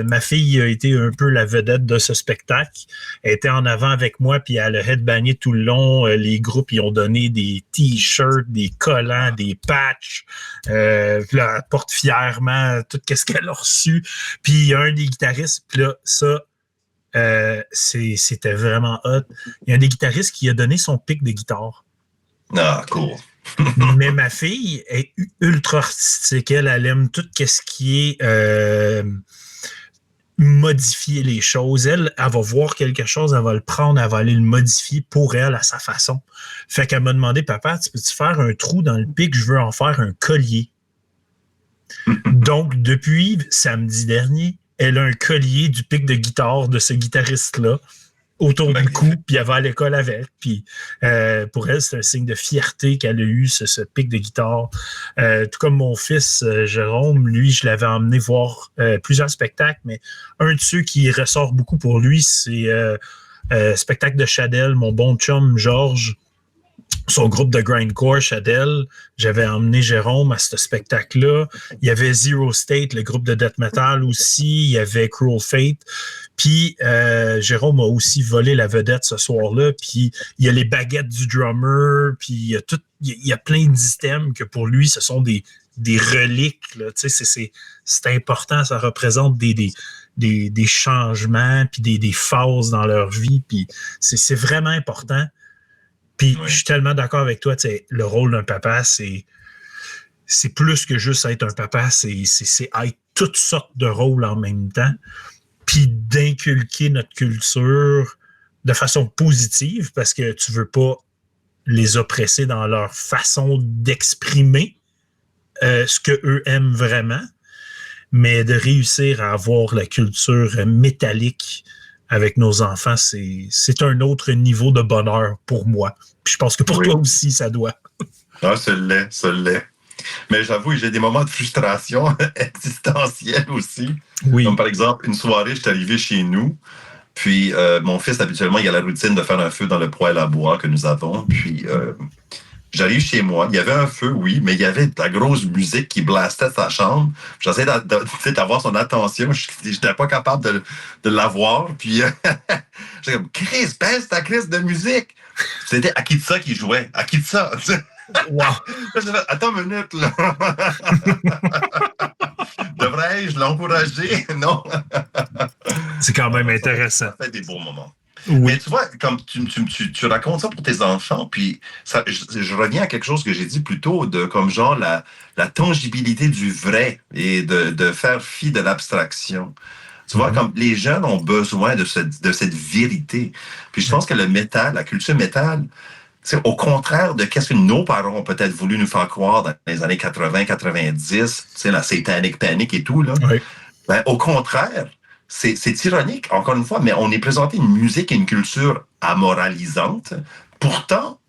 ma fille a été un peu la vedette de ce spectacle. Elle était en avant avec moi, puis elle a headbangé tout le long. Les groupes, ils ont donné des t-shirts, des collants, des patchs. Puis là, elle porte fièrement tout ce qu'elle a reçu. Puis il y a un des guitaristes, puis là, ça, c'était vraiment hot. Il y a un des guitaristes qui a donné son pic de guitare. Ah, cool. Mais ma fille est ultra artistique. Elle aime tout ce qui est modifier les choses. Elle va voir quelque chose, elle va le prendre, elle va aller le modifier pour elle à sa façon. Fait qu'elle m'a demandé, papa, tu peux-tu faire un trou dans le pic? Je veux en faire un collier. Donc, depuis samedi dernier, elle a un collier du pic de guitare de ce guitariste-là autour du cou, puis elle va à l'école avec. Puis pour elle, c'est un signe de fierté qu'elle a eu ce pic de guitare. Tout comme mon fils Jérôme, lui, je l'avais emmené voir plusieurs spectacles, mais un de ceux qui ressort beaucoup pour lui, c'est spectacle de Chadel, mon bon chum Georges. Son groupe de grindcore, Chadel, j'avais emmené Jérôme à ce spectacle-là. Il y avait Zero State, le groupe de death metal aussi. Il y avait Cruel Fate. Puis Jérôme a aussi volé la vedette ce soir-là. Puis il y a les baguettes du drummer. Puis il y a plein d'items que pour lui, ce sont des reliques. Là. Tu sais, c'est important. Ça représente des changements puis des phases dans leur vie. Puis c'est vraiment important. Puis je suis tellement d'accord avec toi, le rôle d'un papa, c'est plus que juste être un papa, c'est être toutes sortes de rôles en même temps, puis d'inculquer notre culture de façon positive, parce que tu veux pas les oppresser dans leur façon d'exprimer ce qu'eux aiment vraiment, mais de réussir à avoir la culture métallique avec nos enfants, c'est un autre niveau de bonheur pour moi. Puis je pense que pour toi aussi, ça doit. Ah, ça l'est. Mais j'avoue, j'ai des moments de frustration existentielle aussi. Oui. Comme par exemple, une soirée, je suis arrivé chez nous, puis mon fils, habituellement, il a la routine de faire un feu dans le poêle à bois que nous avons. Puis j'arrive chez moi, il y avait un feu, oui, mais il y avait de la grosse musique qui blastait sa chambre. J'essayais d'avoir son attention, je n'étais pas capable de l'avoir. Puis j'étais comme, Chris, baisse ta crise de musique! C'était Akitsa qui jouait. Akitsa! Wow. Attends une minute, là. Devrais-je l'encourager? Non. C'est quand même intéressant. Ça fait des beaux moments. Oui. Mais tu vois, comme tu racontes ça pour tes enfants, puis ça, je reviens à quelque chose que j'ai dit plus tôt, de comme genre la tangibilité du vrai et de faire fi de l'abstraction. Tu vois, comme les jeunes ont besoin de cette vérité. Puis je pense que le métal, la culture métal, c'est au contraire de qu'est-ce que nos parents ont peut-être voulu nous faire croire dans les années 80-90, la Satanic Panic et tout, là. Oui. Ben, au contraire, c'est ironique, encore une fois, mais on est présenté une musique et une culture amoralisante. Pourtant,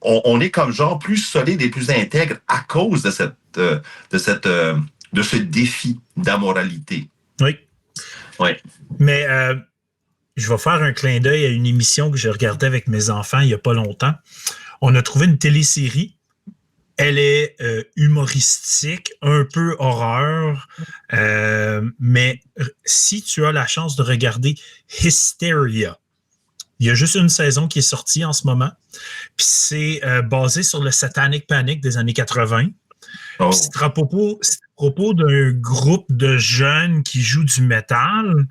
on est comme genre plus solide et plus intègre à cause de ce défi d'amoralité. Oui. Oui. Mais je vais faire un clin d'œil à une émission que je regardais avec mes enfants il n'y a pas longtemps. On a trouvé une télésérie. Elle est humoristique, un peu horreur, mais si tu as la chance de regarder Hysteria, il y a juste une saison qui est sortie en ce moment, puis c'est basé sur le Satanic Panic des années 80. Oh. C'est à propos d'un groupe de jeunes qui jouent du métal,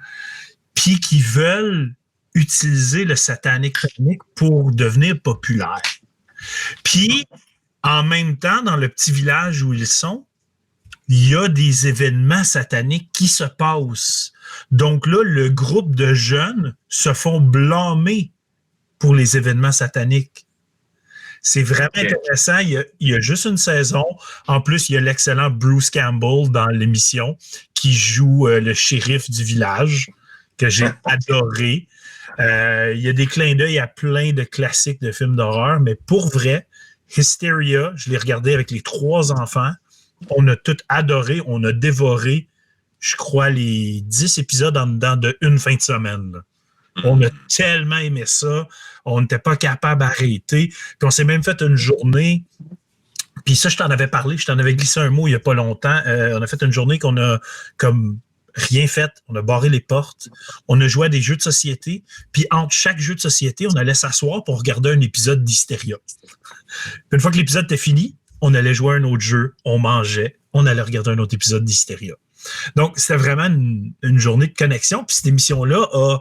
puis qui veulent utiliser le Satanic Panic pour devenir populaire. Puis, en même temps, dans le petit village où ils sont, il y a des événements sataniques qui se passent. Donc là, le groupe de jeunes se font blâmer pour les événements sataniques. C'est vraiment intéressant. Il y a juste une saison. En plus, il y a l'excellent Bruce Campbell dans l'émission qui joue le shérif du village, que j'ai adoré. Il y a des clins d'œil à plein de classiques de films d'horreur, mais pour vrai, Hysteria, je l'ai regardé avec les 3 enfants. On a tout adoré, on a dévoré, je crois, les 10 épisodes en dedans d'une fin de semaine. Là. On a tellement aimé ça, on n'était pas capable d'arrêter. Puis on s'est même fait une journée, puis ça, je t'en avais parlé, je t'en avais glissé un mot il n'y a pas longtemps. On a fait une journée qu'on a comme rien fait, on a barré les portes, on a joué à des jeux de société, puis entre chaque jeu de société, on allait s'asseoir pour regarder un épisode d'Hysteria. Une fois que l'épisode était fini, on allait jouer à un autre jeu, on mangeait, on allait regarder un autre épisode d'Hysteria. Donc, c'était vraiment une journée de connexion, puis cette émission-là a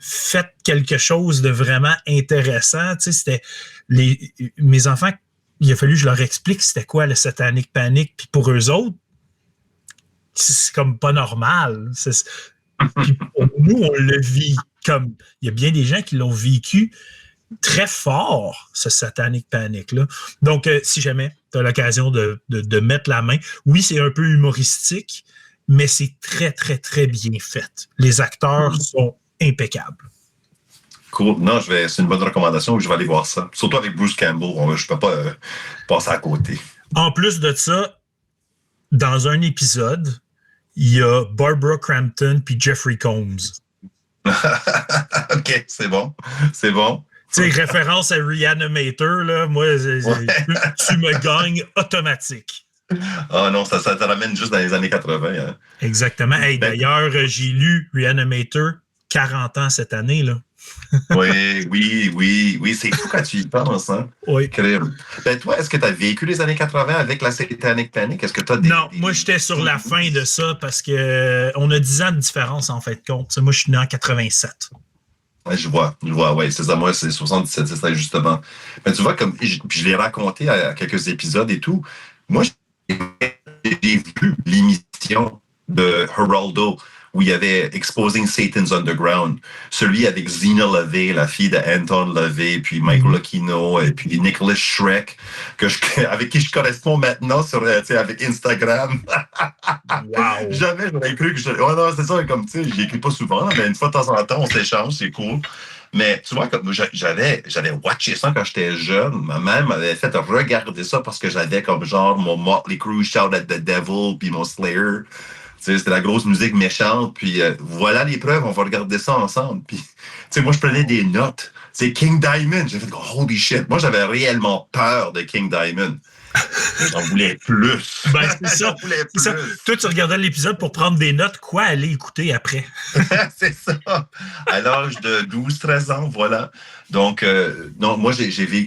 fait quelque chose de vraiment intéressant. Tu sais, c'était mes enfants, il a fallu que je leur explique c'était quoi le Satanic Panic, puis pour eux autres, c'est comme pas normal. Puis pour nous, on le vit comme... Il y a bien des gens qui l'ont vécu très fort, ce Satanic Panic-là. Donc, si jamais tu as l'occasion de mettre la main, oui, c'est un peu humoristique, mais c'est très, très, très bien fait. Les acteurs sont impeccables. Cool. Non, c'est une bonne recommandation. Je vais aller voir ça. Surtout avec Bruce Campbell. Je ne peux pas passer à côté. En plus de ça, dans un épisode, il y a Barbara Crampton puis Jeffrey Combs. OK, c'est bon. C'est bon. Tu sais, référence à Reanimator, là, moi, tu me gagnes automatique. Ah non, ça te ramène juste dans les années 80. Hein. Exactement. Hey, d'ailleurs, j'ai lu Reanimator 40 ans cette année, là. Oui, c'est fou quand tu y penses, hein? Oui. Ben, toi, est-ce que tu as vécu les années 80 avec la Satanic Panic? Est-ce que tu as Non, moi, j'étais sur la fin de ça parce qu'on a 10 ans de différence, en fait, de compte. Moi, je suis né en 87. Ouais, je vois, oui, c'est ça. Moi, c'est 77, c'est ça, justement. Mais tu vois, comme je l'ai raconté à quelques épisodes et tout, moi, j'ai vu l'émission de Geraldo où il y avait Exposing Satan's Underground, celui avec Zena Levy, la fille de Anton Levy, puis Michael Aquino, et puis Nicholas Shrek, avec qui je corresponds maintenant avec Instagram. Wow! Jamais j'aurais cru que oh non, c'est ça, comme tu sais, j'écris pas souvent, mais une fois de temps en temps, on s'échange, c'est cool. Mais tu vois, comme j'avais watché ça quand j'étais jeune. Ma mère m'avait fait regarder ça parce que j'avais comme genre mon Motley Crue, Shout at the Devil, puis mon Slayer. Tu sais, c'était la grosse musique méchante. Puis voilà les preuves, on va regarder ça ensemble. Puis, tu sais, moi, je prenais des notes. C'est King Diamond. J'ai fait holy shit. Moi, j'avais réellement peur de King Diamond. J'en voulais plus. Ben, c'est ça. C'est ça. Toi, tu regardais l'épisode pour prendre des notes, quoi aller écouter après. C'est ça. À l'âge de 12-13 ans, voilà. Donc, non, moi,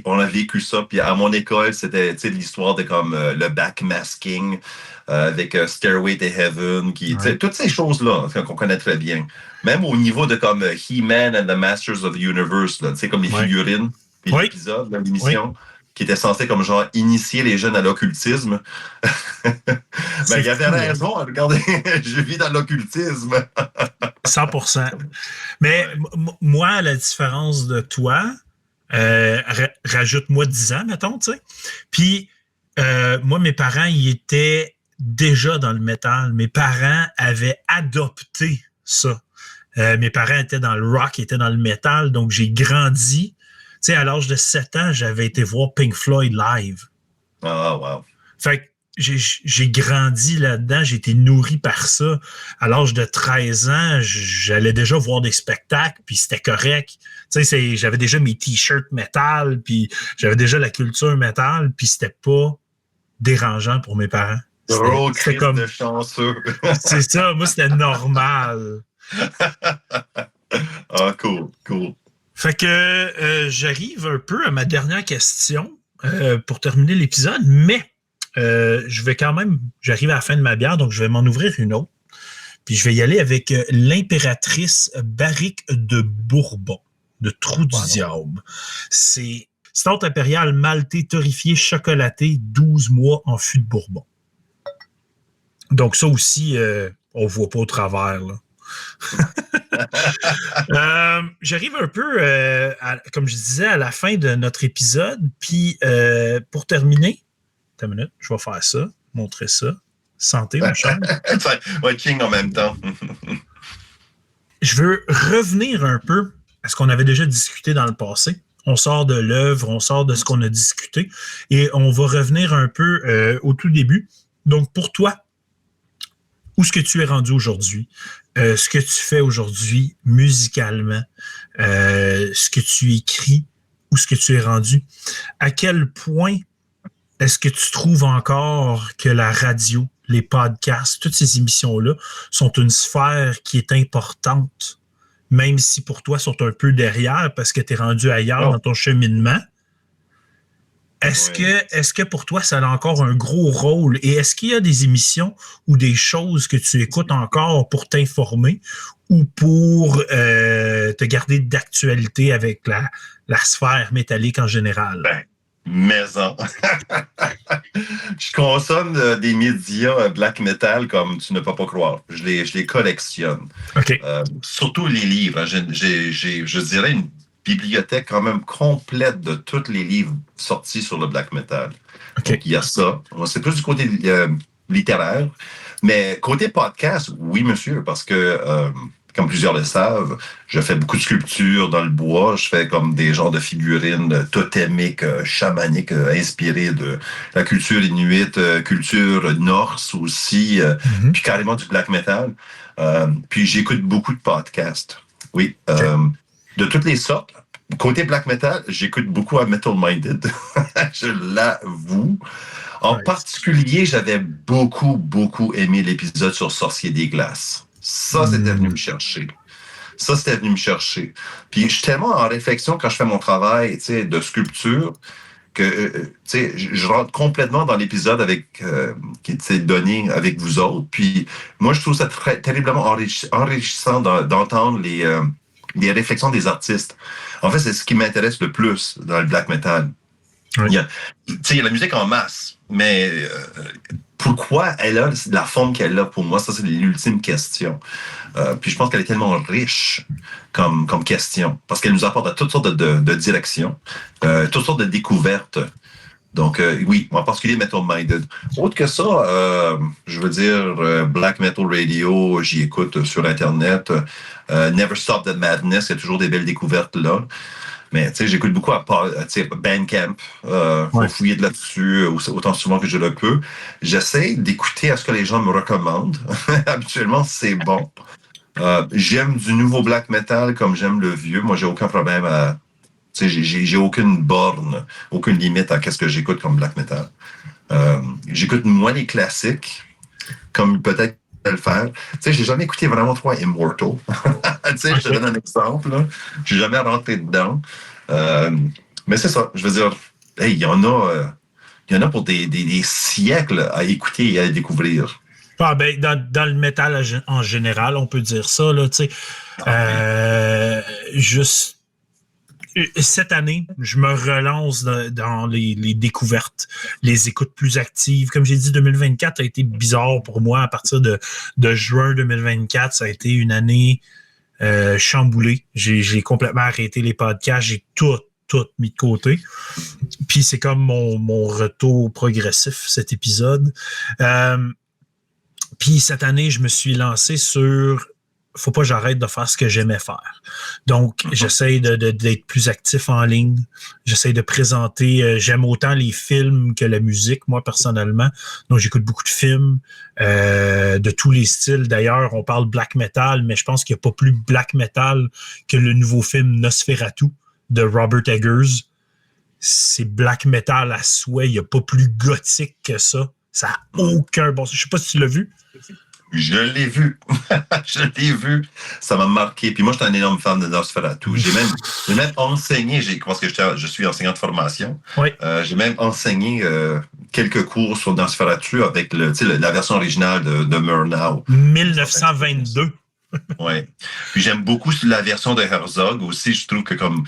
on a vécu ça. Puis à mon école, c'était l'histoire de comme le backmasking avec Stairway to Heaven, toutes ces choses-là qu'on connaît très bien. Même au niveau de comme He-Man and the Masters of the Universe, comme les figurines, puis l'épisode de l'émission. Qui était censé comme genre initier les jeunes à l'occultisme. Ben, il avait raison, regardez, je vis dans l'occultisme. 100%. Mais moi, à la différence de toi, rajoute-moi 10 ans, mettons, tu sais. Puis, moi, mes parents, ils étaient déjà dans le métal. Mes parents avaient adopté ça. Mes parents étaient dans le rock, étaient dans le métal, donc j'ai grandi. Tu sais, à l'âge de 7 ans, j'avais été voir Pink Floyd live. Ah, wow. Fait que j'ai grandi là-dedans, j'ai été nourri par ça. À l'âge de 13 ans, j'allais déjà voir des spectacles, puis c'était correct. Tu sais, j'avais déjà mes t-shirts métal, puis j'avais déjà la culture métal, puis c'était pas dérangeant pour mes parents. C'était comme de chanceux. C'est ça, moi, c'était normal. Ah, cool. Fait que j'arrive un peu à ma dernière question pour terminer l'épisode, mais j'arrive à la fin de ma bière, donc je vais m'en ouvrir une autre. Puis je vais y aller avec l'impératrice barrique de Bourbon, de Trou du Diable. C'est Stout impérial maltais torréfié chocolaté, 12 mois en fût de Bourbon. Donc ça aussi, on voit pas au travers, là. J'arrive un peu, comme je disais, à la fin de notre épisode. Puis, pour terminer, attends une minute, je vais faire ça, montrer ça. Santé, mon cher. Ouais, King en même temps. Je veux revenir un peu à ce qu'on avait déjà discuté dans le passé. On sort de l'œuvre, on sort de ce qu'on a discuté et on va revenir un peu au tout début. Donc, pour toi, où est-ce que tu es rendu aujourd'hui? Ce que tu fais aujourd'hui musicalement, ce que tu écris, où est-ce que tu es rendu? À quel point est-ce que tu trouves encore que la radio, les podcasts, toutes ces émissions-là sont une sphère qui est importante, même si pour toi, sont un peu derrière parce que tu es rendu ailleurs dans ton cheminement? Est-ce que pour toi, ça a encore un gros rôle? Et est-ce qu'il y a des émissions ou des choses que tu écoutes encore pour t'informer ou pour te garder d'actualité avec la sphère métallique en général? Maison. Je consomme des médias black metal comme tu ne peux pas croire. Je les collectionne. Okay. Surtout les livres. Je dirais une bibliothèque quand même complète de tous les livres sortis sur le black metal. Okay. Donc, il y a ça. C'est plus du côté littéraire. Mais côté podcast, oui, monsieur, parce que, comme plusieurs le savent, je fais beaucoup de sculptures dans le bois. Je fais comme des genres de figurines totémiques, chamaniques, inspirées de la culture inuite, culture norse aussi, puis carrément du black metal. Puis j'écoute beaucoup de podcasts. Oui. Okay. De toutes les sortes. Côté black metal, j'écoute beaucoup à Metal Minded. Je l'avoue. En particulier, j'avais beaucoup aimé l'épisode sur Sorcier des Glaces. Ça, c'était venu me chercher. Puis, je suis tellement en réflexion quand je fais mon travail, de sculpture que, je rentre complètement dans l'épisode qui est donné avec vous autres. Puis, moi, je trouve ça terriblement enrichissant d'entendre les réflexions des artistes. En fait, c'est ce qui m'intéresse le plus dans le black metal. Oui. Il y a la musique en masse, mais pourquoi elle a la forme qu'elle a pour moi, ça c'est l'ultime question. Puis je pense qu'elle est tellement riche comme question, parce qu'elle nous apporte à toutes sortes de directions, toutes sortes de découvertes. Donc oui, en particulier Metal Minded. Autre que ça, je veux dire, Black Metal Radio, j'y écoute sur Internet. Never Stop the Madness, il y a toujours des belles découvertes là. Mais tu sais, j'écoute beaucoup à Bandcamp. Faut fouiller de là-dessus autant souvent que je le peux. J'essaie d'écouter à ce que les gens me recommandent. Habituellement, c'est bon. J'aime du nouveau black metal comme j'aime le vieux. Moi, j'ai aucun problème à... Tu sais, j'ai aucune borne, aucune limite à qu'est-ce que j'écoute comme black metal. J'écoute moins les classiques, comme peut-être le faire. Tu sais, j'ai jamais écouté vraiment trop Immortal. Tu sais, je te donne un exemple, là. J'ai jamais rentré dedans. Mais c'est ça. Je veux dire, hey, il y en a pour des siècles à écouter et à découvrir. Ah, ben, dans le métal en général, on peut dire ça, là, tu sais. Juste cette année, je me relance dans les découvertes, les écoutes plus actives. Comme j'ai dit, 2024 a été bizarre pour moi. À partir de juin 2024, ça a été une année chamboulée. J'ai complètement arrêté les podcasts. J'ai tout mis de côté. Puis c'est comme mon retour progressif, cet épisode. Puis cette année, je me suis lancé sur... Faut pas que j'arrête de faire ce que j'aimais faire. Donc, j'essaie d'être plus actif en ligne. J'essaie de présenter... j'aime autant les films que la musique, moi, personnellement. Donc, j'écoute beaucoup de films de tous les styles. D'ailleurs, on parle black metal, mais je pense qu'il n'y a pas plus black metal que le nouveau film Nosferatu de Robert Eggers. C'est black metal à souhait. Il n'y a pas plus gothique que ça. Ça n'a aucun bon sens. Je sais pas si tu l'as vu. Je l'ai vu. Je l'ai vu. Ça m'a marqué. Puis moi, je suis un énorme fan de Nosferatu. J'ai même enseigné, parce que je suis enseignant de formation. Oui. J'ai même enseigné quelques cours sur Nosferatu avec la version originale de Murnau. 1922. Oui. Puis j'aime beaucoup la version de Herzog aussi. Je trouve que comme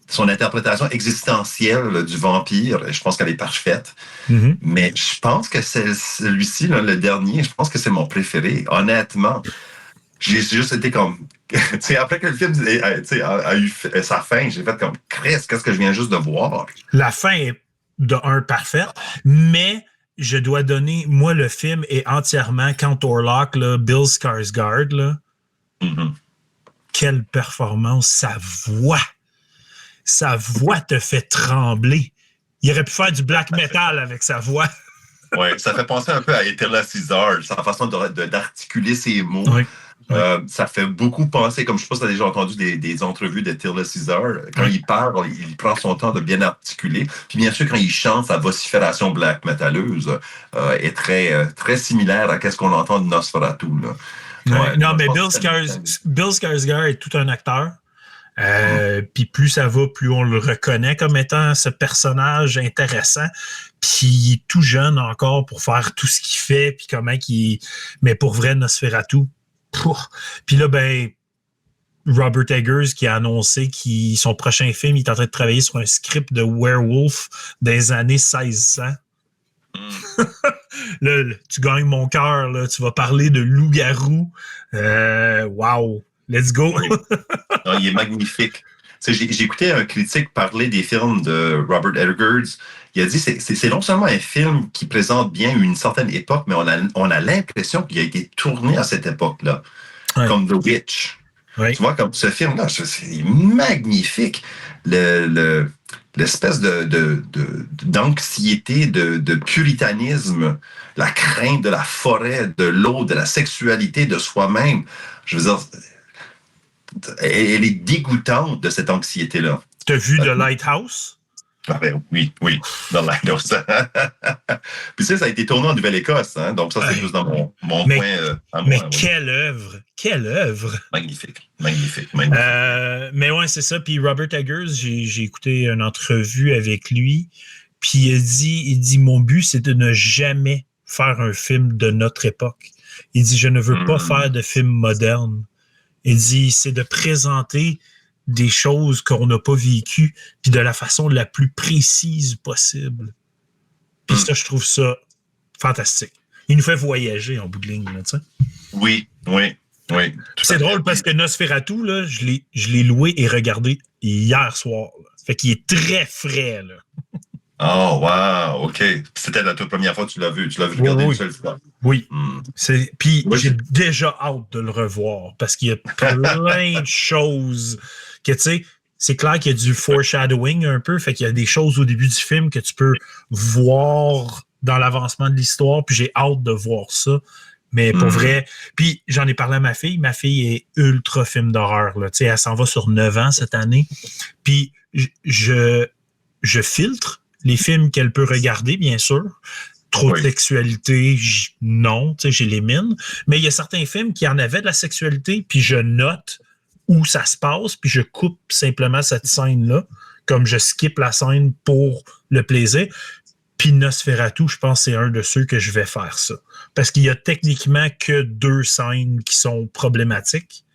son interprétation existentielle du vampire, je pense qu'elle est parfaite. Mm-hmm. Mais je pense que c'est celui-ci, là, le dernier, je pense que c'est mon préféré. Honnêtement, j'ai juste été comme... tu sais, après que le film a eu sa fin, j'ai fait comme, qu'est-ce que je viens juste de voir? La fin est de un parfaite, mais je dois donner... Moi, le film est entièrement Count Orlok, là, Bill Skarsgård, là. Mm-hmm. Quelle performance! Sa voix te fait trembler. Il aurait pu faire du black metal avec sa voix. Oui, ça fait penser un peu à Attila Caesar, sa façon d'articuler ses mots. Oui. Ça fait beaucoup penser, comme je ne sais pas si tu as déjà entendu des entrevues d'Attila Caesar, quand il parle, il prend son temps de bien articuler. Puis bien sûr, quand il chante, sa vocifération black metalleuse est très, très similaire à ce qu'on entend de Nosferatu. Là. Ouais, non, mais Bill Skarsgård est tout un acteur. Puis plus ça va, plus on le reconnaît comme étant ce personnage intéressant. Puis il est tout jeune encore pour faire tout ce qu'il fait, puis comment qu'il... Mais pour vrai, Nosferatu. Puis là, ben, Robert Eggers qui a annoncé que son prochain film, il est en train de travailler sur un script de werewolf des années 1600. Là, tu gagnes mon cœur, là. Tu vas parler de loup-garou. Wow! Let's go! Non, il est magnifique. J'ai écouté un critique parler des films de Robert Eggers. Il a dit que c'est non seulement un film qui présente bien une certaine époque, mais on a l'impression qu'il a été tourné à cette époque-là. Ouais. Comme The Witch. Ouais. Tu vois, comme ce film-là, c'est magnifique. L'espèce d'anxiété, de puritanisme, la crainte de la forêt, de l'eau, de la sexualité, de soi-même. Je veux dire, elle est dégoûtante de cette anxiété-là. Tu as vu The Lighthouse? Ah ben, oui, The Lighthouse. Puis ça a été tourné en Nouvelle-Écosse, hein? Donc ça, c'est plus dans mon coin à moi. Mais quelle œuvre! Quelle œuvre! Magnifique. Mais ouais, c'est ça. Puis Robert Eggers, j'ai écouté une entrevue avec lui, puis il dit, mon but, c'est de ne jamais faire un film de notre époque. Il dit, je ne veux pas faire de film moderne. Il dit, c'est de présenter des choses qu'on n'a pas vécues, puis de la façon la plus précise possible. Puis ça, je trouve ça fantastique. Il nous fait voyager en bout de ligne, là, tu sais. Oui. C'est drôle parce que Nosferatu, là, je l'ai loué et regardé hier soir. Là. Fait qu'il est très frais, là. Oh, wow, OK. C'était la toute première fois que tu l'as vu. Tu l'as vu regarder une seule fois. Oui. Puis j'ai c'est... déjà hâte de le revoir parce qu'il y a plein de choses que, tu sais, c'est clair qu'il y a du foreshadowing un peu. Fait qu'il y a des choses au début du film que tu peux voir dans l'avancement de l'histoire. Puis j'ai hâte de voir ça. Mais pour vrai, puis j'en ai parlé à ma fille. Ma fille est ultra film d'horreur. Là. Tu sais, elle s'en va sur 9 ans cette année. Puis je filtre les films qu'elle peut regarder, bien sûr. Trop de sexualité, non, tu sais, j'élimine. Mais il y a certains films qui en avaient de la sexualité, puis je note où ça se passe, puis je coupe simplement cette scène-là, comme je skip la scène pour le plaisir. Puis Nosferatu, je pense que c'est un de ceux que je vais faire ça. Parce qu'il y a techniquement que 2 scènes qui sont problématiques.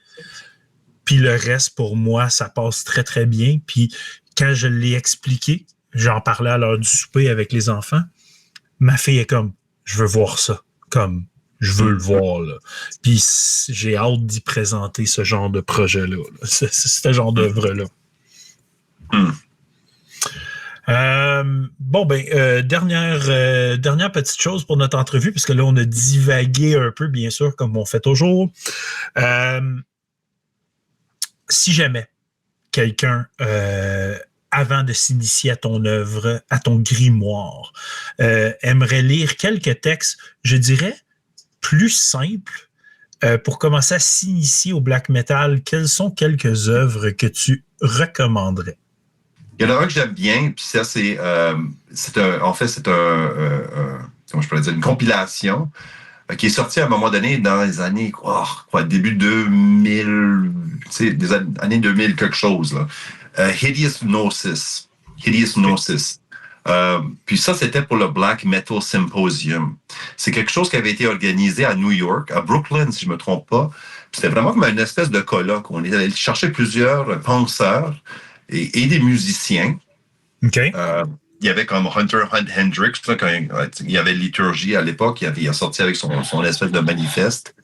Puis le reste, pour moi, ça passe très, très bien. Puis quand je l'ai expliqué, j'en parlais à l'heure du souper avec les enfants, ma fille est comme, je veux voir ça. Comme, je veux le voir, là. Puis j'ai hâte d'y présenter ce genre de projet-là. Là. Ce genre d'œuvre-là. Dernière petite chose pour notre entrevue, parce que là, on a divagué un peu, bien sûr, comme on fait toujours. Si jamais quelqu'un, avant de s'initier à ton œuvre, à ton grimoire, aimerait lire quelques textes, je dirais, plus simples, pour commencer à s'initier au black metal, quelles sont quelques œuvres que tu recommanderais? Il y en a un que j'aime bien, puis ça, c'est comment je pourrais dire, une compilation qui est sortie à un moment donné dans les années, début 2000, tu sais, des années 2000 quelque chose, là. Hideous Gnosis. Puis ça, c'était pour le Black Metal Symposium. C'est quelque chose qui avait été organisé à New York, à Brooklyn, si je me trompe pas. Puis c'était vraiment comme une espèce de colloque. On est allé chercher plusieurs penseurs et des musiciens. Okay. Il y avait comme Hunter Hendricks, quand il y avait Liturgie à l'époque, il a sorti avec son espèce de manifeste.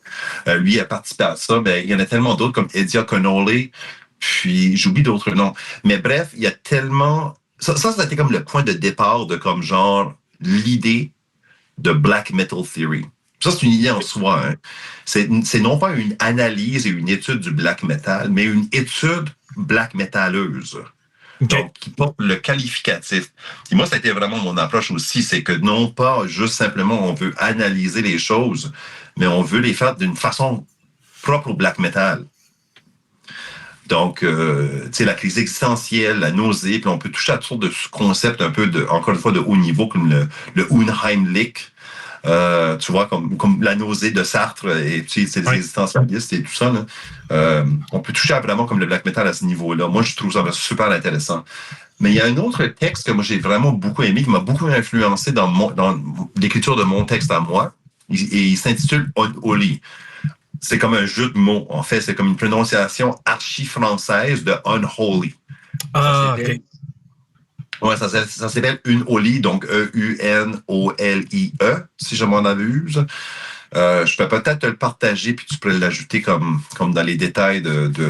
Lui a participé à ça. Mais il y en a tellement d'autres comme Eddie Connolly, puis j'oublie d'autres noms. Mais bref, il y a tellement... Ça a été comme le point de départ de comme genre l'idée de Black Metal Theory. Ça, c'est une idée en soi. Hein. C'est non pas une analyse et une étude du black metal, mais une étude black metaleuse. Okay. Donc, qui porte le qualificatif. Et moi, ça a été vraiment mon approche aussi, c'est que non pas juste simplement on veut analyser les choses, mais on veut les faire d'une façon propre au black metal. Donc, tu sais, la crise existentielle, la nausée, puis on peut toucher à toutes sortes de concepts un peu, encore une fois, de haut niveau, comme le Unheimlich, tu vois, comme la nausée de Sartre, et tu sais, c'est des existentialistes et tout ça. Là. On peut toucher à vraiment comme le black metal à ce niveau-là. Moi, je trouve ça super intéressant. Mais il y a un autre texte que moi, j'ai vraiment beaucoup aimé, qui m'a beaucoup influencé dans l'écriture de mon texte à moi, et il s'intitule Unholy. C'est comme un jeu de mots. En fait, c'est comme une prononciation archi-française de unholy. Ah, OK. Ouais, ça s'appelle Unholy, donc E-U-N-O-L-I-E, si je m'en abuse. Je peux peut-être te le partager, puis tu pourrais l'ajouter comme dans les détails du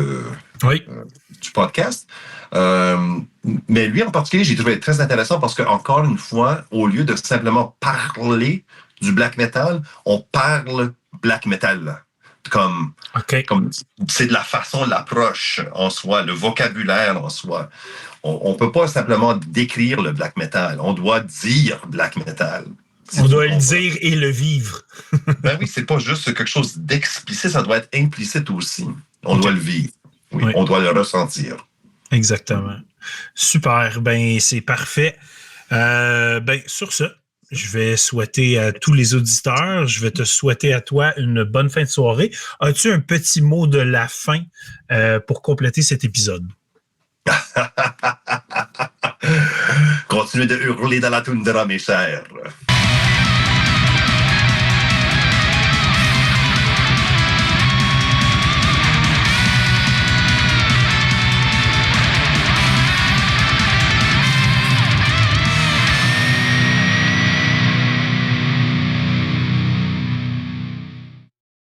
podcast. Mais lui, en particulier, j'ai trouvé très intéressant parce que, encore une fois, au lieu de simplement parler du black metal, on parle black metal. Comme c'est de la façon de l'approche en soi, le vocabulaire en soi. On peut pas simplement décrire le black metal. On doit dire black metal. On doit le dire et le vivre. Ben oui, c'est pas juste quelque chose d'explicite, ça doit être implicite aussi. On doit le vivre. Oui. On doit le ressentir. Exactement. Super. Ben, c'est parfait. Sur ce, je vais souhaiter à tous les auditeurs, je vais te souhaiter à toi une bonne fin de soirée. As-tu un petit mot de la fin pour compléter cet épisode? Continuez de hurler dans la toundra, mes chers.